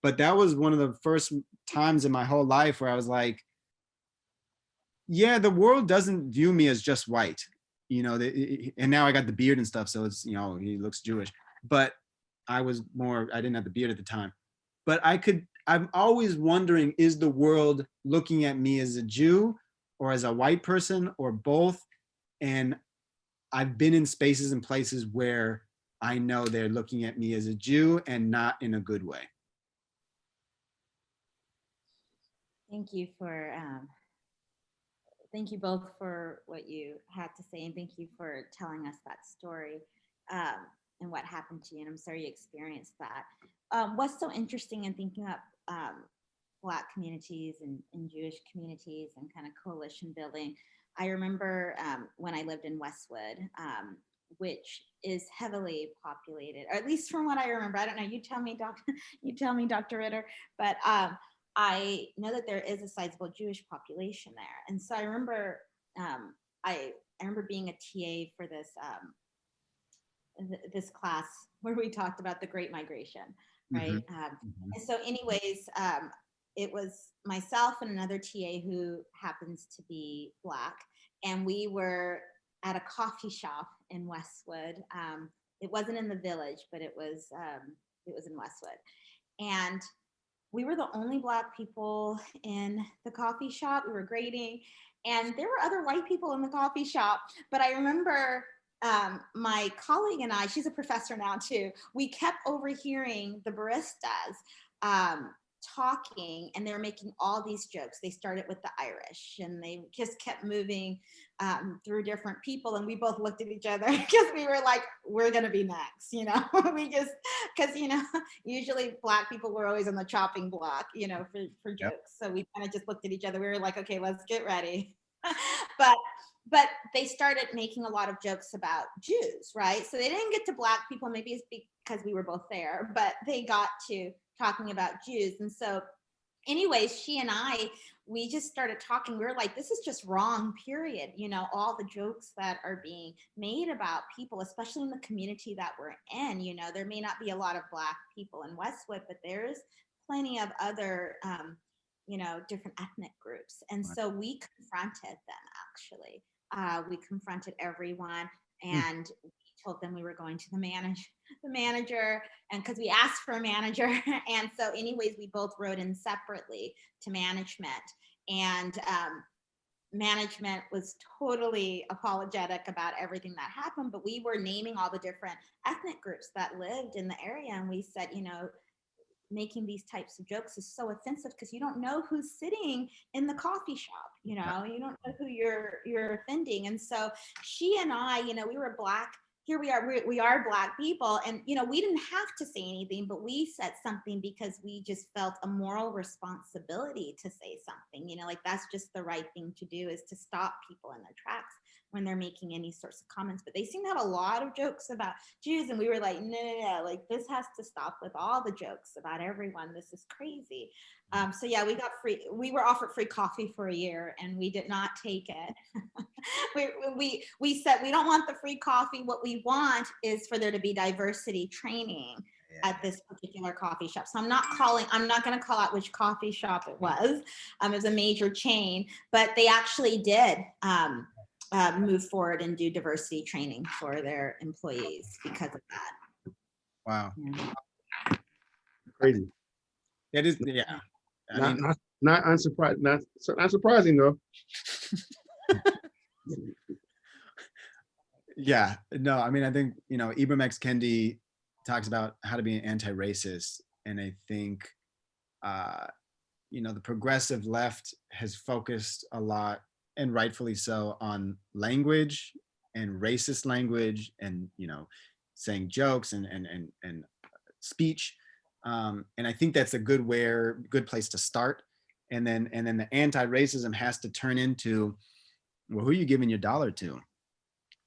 But that was one of the first times in my whole life where I was like, yeah, the world doesn't view me as just white, you know, and now I got the beard and stuff. So it's, you know, he looks Jewish, but I didn't have the beard at the time, but I'm always wondering, is the world looking at me as a Jew or as a white person or both? And I've been in spaces and places where I know they're looking at me as a Jew and not in a good way. Thank you thank you both for what you had to say, and thank you for telling us that story and what happened to you. And I'm sorry you experienced that. What's so interesting in thinking up Black communities and Jewish communities and kind of coalition building? I remember when I lived in Westwood, which is heavily populated, or at least from what I remember. I don't know. You tell me, Dr. Ritter. But I know that there is a sizable Jewish population there, and so I remember I remember being a TA for this class where we talked about the Great Migration, right? And so, anyways, it was myself and another TA who happens to be Black, and we were at a coffee shop in Westwood. It wasn't in the Village, but it was in Westwood, and we were the only Black people in the coffee shop. We were grading, and there were other white people in the coffee shop. But I remember my colleague and I, she's a professor now too, we kept overhearing the baristas talking, and they were making all these jokes. They started with the Irish, and they just kept moving through different people, and we both looked at each other because we were like, we're gonna be next, you know. We just, because you know, usually Black people were always on the chopping block, you know, for jokes. Yep. So we kind of just looked at each other. We were like, okay, let's get ready. but they started making a lot of jokes about Jews, right? So they didn't get to Black people. Maybe it's because we were both there, but they got to talking about Jews. And so anyways, she and I, we just started talking. We were like, this is just wrong, period. You know, all the jokes that are being made about people, especially in the community that we're in. You know, there may not be a lot of Black people in Westwood, but there's plenty of other, you know, different ethnic groups. And so we confronted them, actually. We confronted everyone, and we told them we were going to the manager, and because we asked for a manager. And so anyways, we both wrote in separately to management, and management was totally apologetic about everything that happened, but we were naming all the different ethnic groups that lived in the area, and we said, you know, making these types of jokes is so offensive because you don't know who's sitting in the coffee shop, you know, you don't know who you're offending. And so she and I, you know, we were Black. Here we are Black people, and you know, we didn't have to say anything, but we said something because we just felt a moral responsibility to say something, you know, like that's just the right thing to do, is to stop people in their tracks when they're making any sorts of comments. But they seem to have a lot of jokes about Jews, and we were like, no, like this has to stop with all the jokes about everyone. This is crazy. So yeah, we were offered free coffee for a year, and we did not take it. we said we don't want the free coffee. What we want is for there to be diversity training at this particular coffee shop. So I'm not going to call out which coffee shop it was. It was a major chain, but they actually did move forward and do diversity training for their employees because of that. Wow. Yeah. Crazy. It is, yeah. Not unsurprised. Not surprising though. Yeah. No, I mean, I think, you know, Ibram X. Kendi talks about how to be an anti-racist, and I think, you know, the progressive left has focused a lot, and rightfully so, on language and racist language, and you know, saying jokes and speech. And I think that's a good place to start. And then the anti-racism has to turn into, well, who are you giving your dollar to?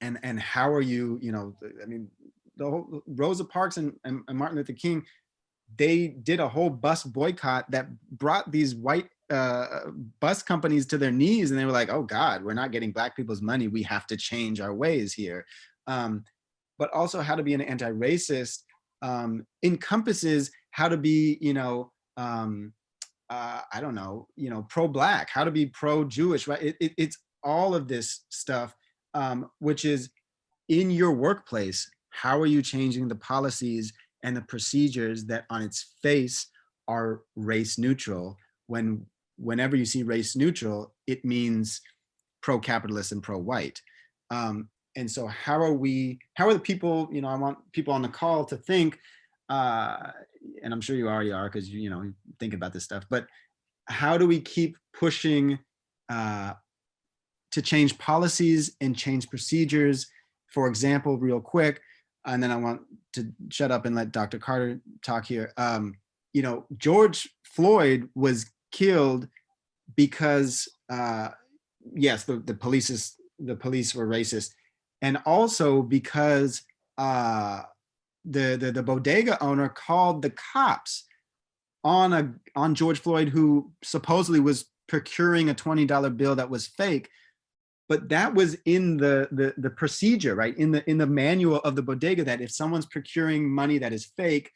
And how are you, you know, I mean, the whole Rosa Parks and Martin Luther King, they did a whole bus boycott that brought these white bus companies to their knees, and they were like, oh God, we're not getting Black people's money. We have to change our ways here. But also how to be an anti-racist encompasses how to be, you know, I don't know, you know, pro-Black, how to be pro-Jewish, right? It's all of this stuff, which is in your workplace. How are you changing the policies and the procedures that on its face are race neutral? Whenever you see race neutral, it means pro-capitalist and pro-white. And so how are the people, you know, I want people on the call to think, and I'm sure you already are, because you know, think about this stuff, but how do we keep pushing to change policies and change procedures? For example, real quick, and then I want to shut up and let Dr. Carter talk here. You know, George Floyd was killed because, yes, the police were racist, and also because the bodega owner called the cops on George Floyd, who supposedly was procuring a $20 bill that was fake. But that was in the procedure, right? In the manual of the bodega, that if someone's procuring money that is fake,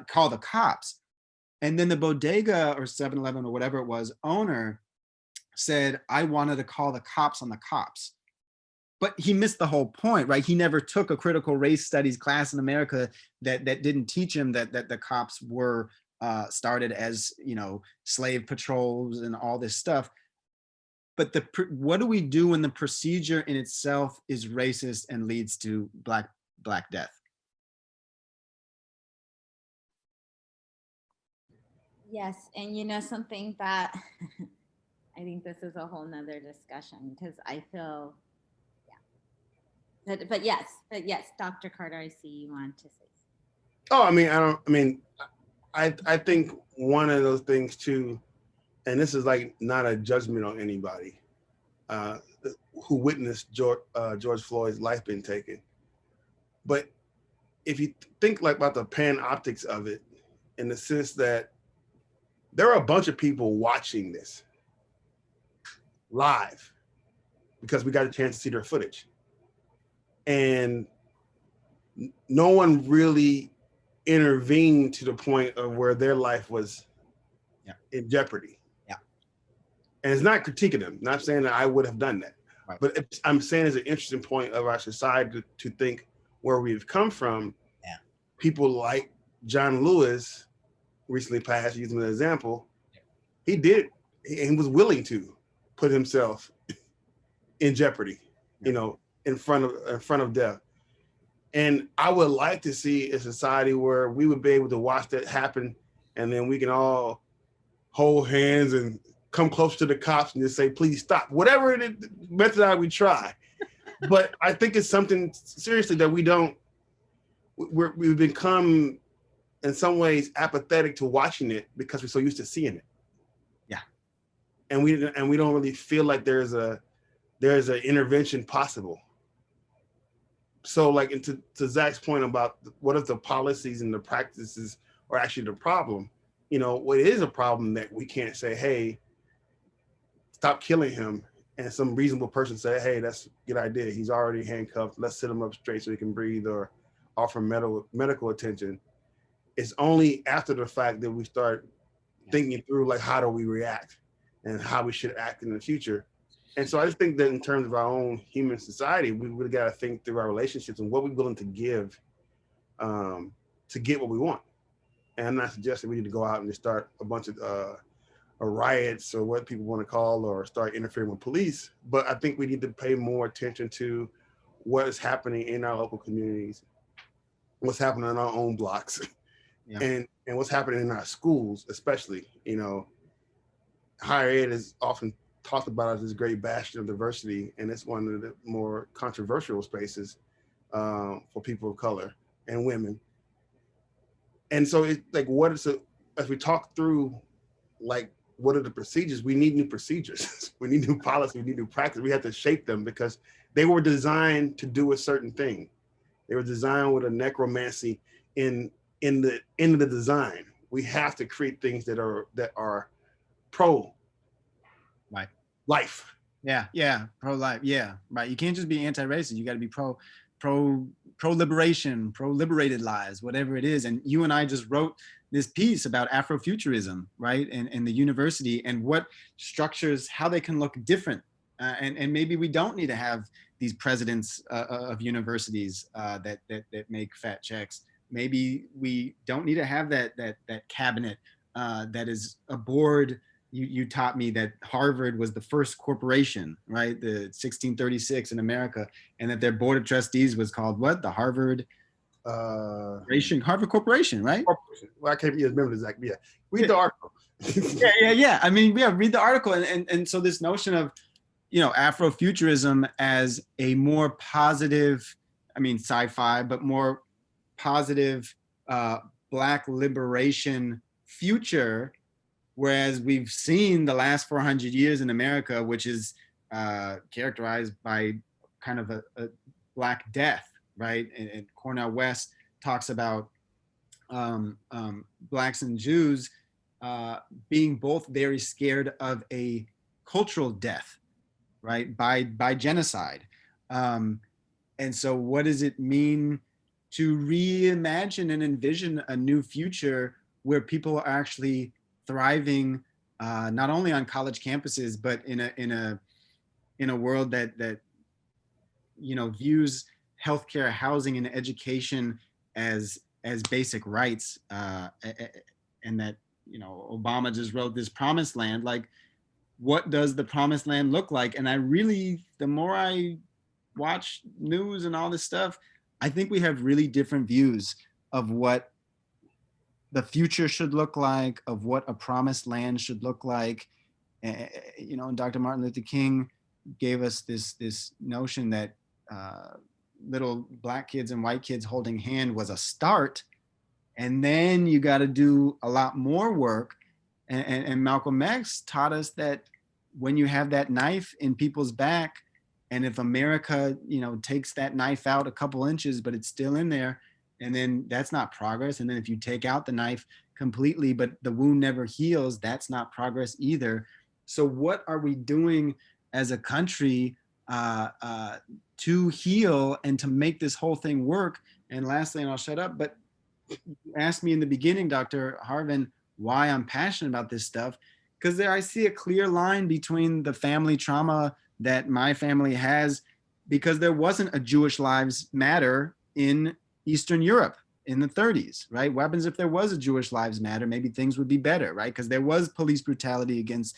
call the cops. And then the bodega or 7-Eleven or whatever it was owner said, I wanted to call the cops on the cops. But he missed the whole point, right? He never took a critical race studies class in America that didn't teach him that the cops were started as, slave patrols and all this stuff. But what do we do when the procedure in itself is racist and leads to black death? Yes, and something that I think this is a whole nother discussion because I feel, yeah. But yes, Dr. Carter, I see you want to say something. Oh, I think one of those things too, and this is like not a judgment on anybody uh, who witnessed George Floyd's life being taken. But if you think like about the panoptics of it, in the sense that there are a bunch of people watching this live because we got a chance to see their footage. And no one really intervened to the point of where their life was in jeopardy. Yeah. And it's not critiquing them, not saying that I would have done that. Right. But I'm saying it's an interesting point of our society to think where we've come from. Yeah. People like John Lewis, recently passed, using an example, he was willing to put himself in jeopardy, in front of death. And I would like to see a society where we would be able to watch that happen, and then we can all hold hands and come close to the cops and just say, please stop, whatever method we try. But I think it's something seriously that we've become in some ways apathetic to watching it because we're so used to seeing it. Yeah. And we don't really feel like there's an intervention possible. So like to Zach's point about what if the policies and the practices are actually the problem, what is a problem that we can't say, hey, stop killing him. And some reasonable person say, hey, that's a good idea. He's already handcuffed. Let's sit him up straight so he can breathe or offer medical attention. It's only after the fact that we start thinking through like, how do we react and how we should act in the future. And so I just think that in terms of our own human society, we really got to think through our relationships and what we're willing to give to get what we want. And I'm not suggesting we need to go out and just start a bunch of riots or what people want to call, or start interfering with police. But I think we need to pay more attention to what is happening in our local communities, what's happening in our own blocks, and what's happening in our schools, especially. Higher ed is often talked about as this great bastion of diversity, and it's one of the more controversial spaces for people of color and women. And so it's like, as we talk through, like, what are the procedures? We need new procedures. We need new policy. We need new practice. We have to shape them because they were designed to do a certain thing. They were designed with a necromancy in the design. We have to create things that are pro life. Yeah, pro-life. Yeah, right. You can't just be anti-racist. You got to be pro-liberation, pro-liberated lives, whatever it is. And you and I just wrote this piece about Afrofuturism, right? And the university and what structures, how they can look different. And maybe we don't need to have these presidents of universities that make fat checks. Maybe we don't need to have that cabinet that is a board. You taught me that Harvard was the first corporation, right? The 1636 in America, and that their board of trustees was called what? The Harvard Harvard Corporation, right? Well, I can't remember exactly. Yeah, read the article. yeah. I mean, read the article, and so this notion of Afrofuturism as a more positive, sci-fi, but more positive Black liberation future. Whereas we've seen the last 400 years in America, which is characterized by kind of a Black death, right? And Cornel West talks about Blacks and Jews being both very scared of a cultural death, right? By genocide. And so what does it mean to reimagine and envision a new future where people are actually thriving, not only on college campuses, but in a world that views healthcare, housing, and education as basic rights, and that, Obama just wrote this promised land. Like, what does the promised land look like? And I really, the more I watch news and all this stuff, I think we have really different views of what the future should look like, of what a promised land should look like. And Dr. Martin Luther King gave us this notion that little black kids and white kids holding hand was a start, and then you got to do a lot more work. And Malcolm X taught us that when you have that knife in people's back, and if America, takes that knife out a couple inches, but it's still in there, and then that's not progress. And then if you take out the knife completely, but the wound never heals, that's not progress either. So what are we doing as a country to heal and to make this whole thing work? And lastly, and I'll shut up, but you asked me in the beginning, Dr. Harven, why I'm passionate about this stuff, because there I see a clear line between the family trauma that my family has, because there wasn't a Jewish Lives Matter in Eastern Europe in the 30s, right? What happens if there was a Jewish Lives Matter? Maybe things would be better, right? Because there was police brutality against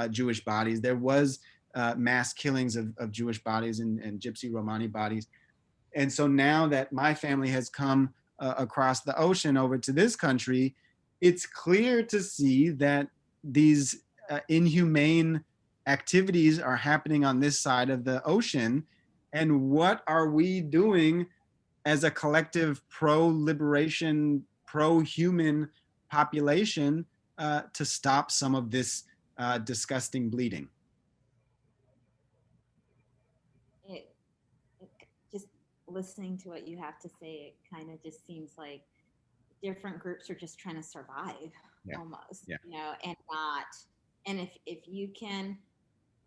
Jewish bodies. There was mass killings of Jewish bodies and Gypsy Romani bodies. And so now that my family has come across the ocean over to this country, it's clear to see that these inhumane activities are happening on this side of the ocean. And what are we doing as a collective pro-liberation, pro-human population to stop some of this disgusting bleeding? Just listening to what you have to say, it kind of just seems like different groups are just trying to survive, almost, and if you can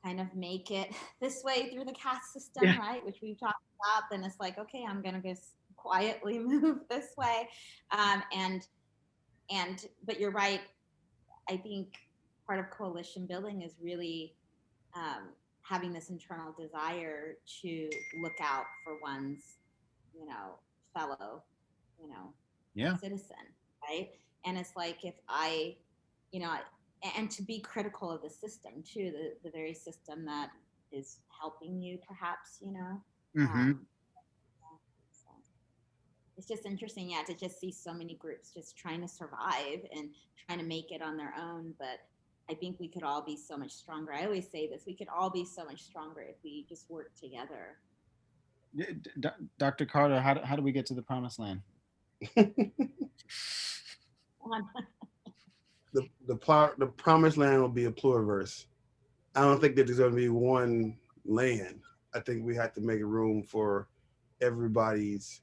kind of make it this way through the caste system, right, which we've talked about, then it's like, okay, I'm gonna just quietly move this way, but you're right. I think part of coalition building is really having this internal desire to look out for one's, fellow, citizen, right? And it's like, if I, and to be critical of the system too, the very system that is helping you, perhaps, so it's just interesting, to just see so many groups just trying to survive and trying to make it on their own. But I think we could all be so much stronger. I always say this, we could all be so much stronger if we just work together. Dr. Carter, how do we get to the promised land? The promised land will be a pluriverse. I don't think that there's going to be one land. I think we have to make room for everybody's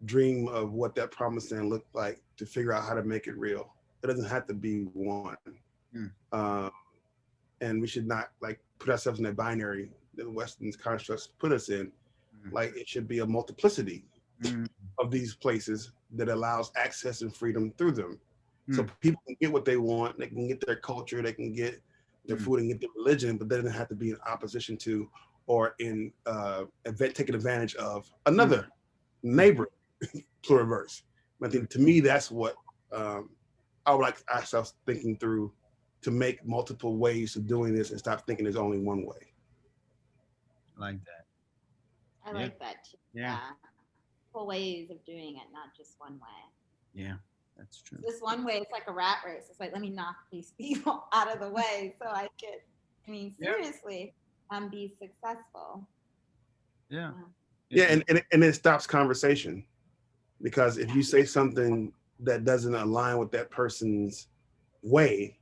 dream of what that promised land looked like to figure out how to make it real. It doesn't have to be one. And we should not put ourselves in that binary that the Western constructs put us in. Like, it should be a multiplicity of these places that allows access and freedom through them. So people can get what they want, they can get their culture, they can get their food and get their religion, but they don't have to be in opposition to or in taking advantage of another neighbor pluriverse. I think, to me, that's what I would like ourselves thinking through, to make multiple ways of doing this and stop thinking there's only one way. I like that. I like that too. Yeah. Multiple ways of doing it, not just one way. Yeah, that's true. This one way, it's like a rat race. It's like, let me knock these people out of the way so I could, seriously, be successful. Yeah, and it stops conversation, because if you say something that doesn't align with that person's way,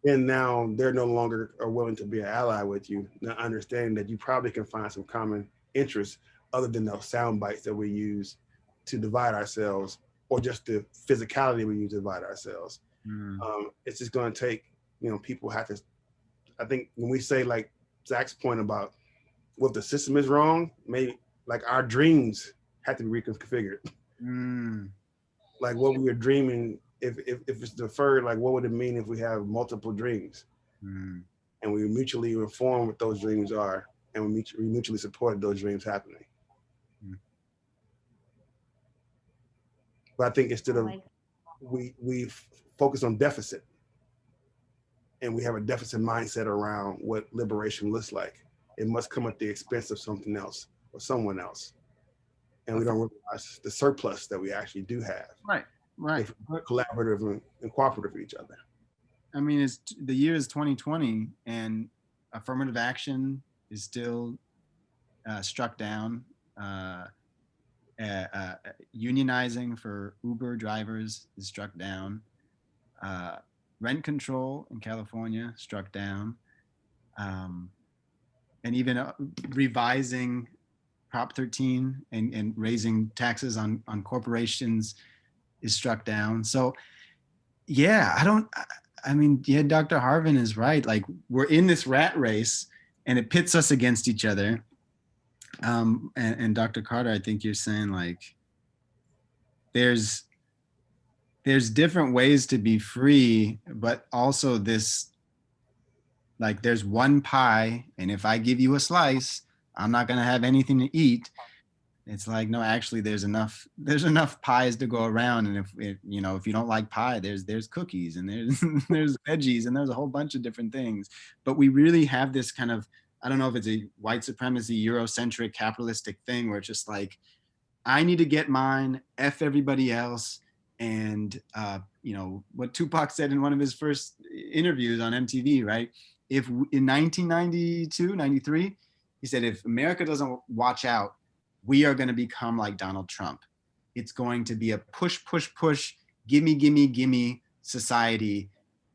then now they're no longer are willing to be an ally with you, not understanding that you probably can find some common interests other than those sound bites that we use to divide ourselves, or just the physicality we use to divide ourselves. It's just going to take, people have to, I think when we say, like Zach's point about what the system is wrong, maybe our dreams have to be reconfigured. Like what we were dreaming, if it's deferred, what would it mean if we have multiple dreams? And we mutually inform what those dreams are, and we mutually support those dreams happening. But I think instead of we focus on deficit. And we have a deficit mindset around what liberation looks like. It must come at the expense of something else or someone else. And we don't realize the surplus that we actually do have. Right, right. If we're collaborative and cooperative with each other. I mean, the year is 2020, and affirmative action is still struck down. Unionizing for Uber drivers is struck down. Rent control in California struck down. And even revising Prop 13 and raising taxes on corporations is struck down. So yeah, I mean, yeah, Dr. Harven is right. Like, we're in this rat race and it pits us against each other. And Dr. Carter, I think you're saying, like, there's different ways to be free, but also this, like, there's one pie, and if I give you a slice, I'm not going to have anything to eat. It's like, no, actually there's enough pies to go around. And if you know, if you don't like pie, there's cookies, and there's veggies, and there's a whole bunch of different things. But we really have this kind of, I don't know if it's a white supremacy, Eurocentric, capitalistic thing where it's just like, I need to get mine, F everybody else. And you know, what Tupac said in one of his first interviews on MTV, right? If in 1992, 93, he said, if America doesn't watch out, we are going to become like Donald Trump. It's going to be a push, push, push, gimme, gimme, gimme society.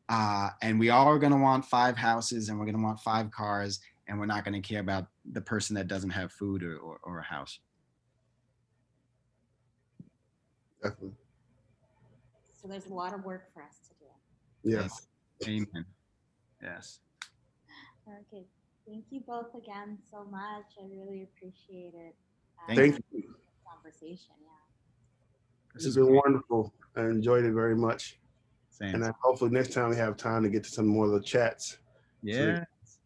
And we all are going to want 5 houses, and we're going to want 5 cars, and we're not going to care about the person that doesn't have food or a house. Definitely. So there's a lot of work for us to do. Yes. Amen. Yes. Okay. Thank you both again so much. I really appreciate it. Thank you. Conversation, yeah. This has been wonderful. I enjoyed it very much. Same. And hopefully next time we have time to get to some more of the chats. Yeah. So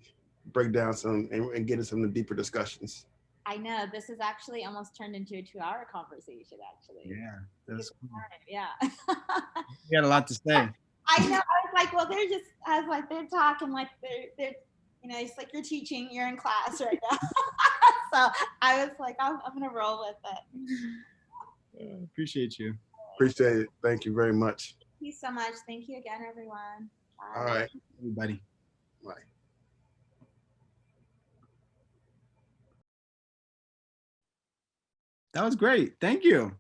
break down some and get into some of the deeper discussions. I know this has actually almost turned into a 2-hour conversation, actually. Yeah. That's cool. Yeah. You got a lot to say. I know. I was like, well, they're talking like they're, you know, it's like you're teaching, you're in class right now. So I was like, I'm gonna roll with it. Appreciate you. Appreciate it. Thank you very much. Thank you so much. Thank you again, everyone. Bye. All right. Everybody. Bye. That was great. Thank you.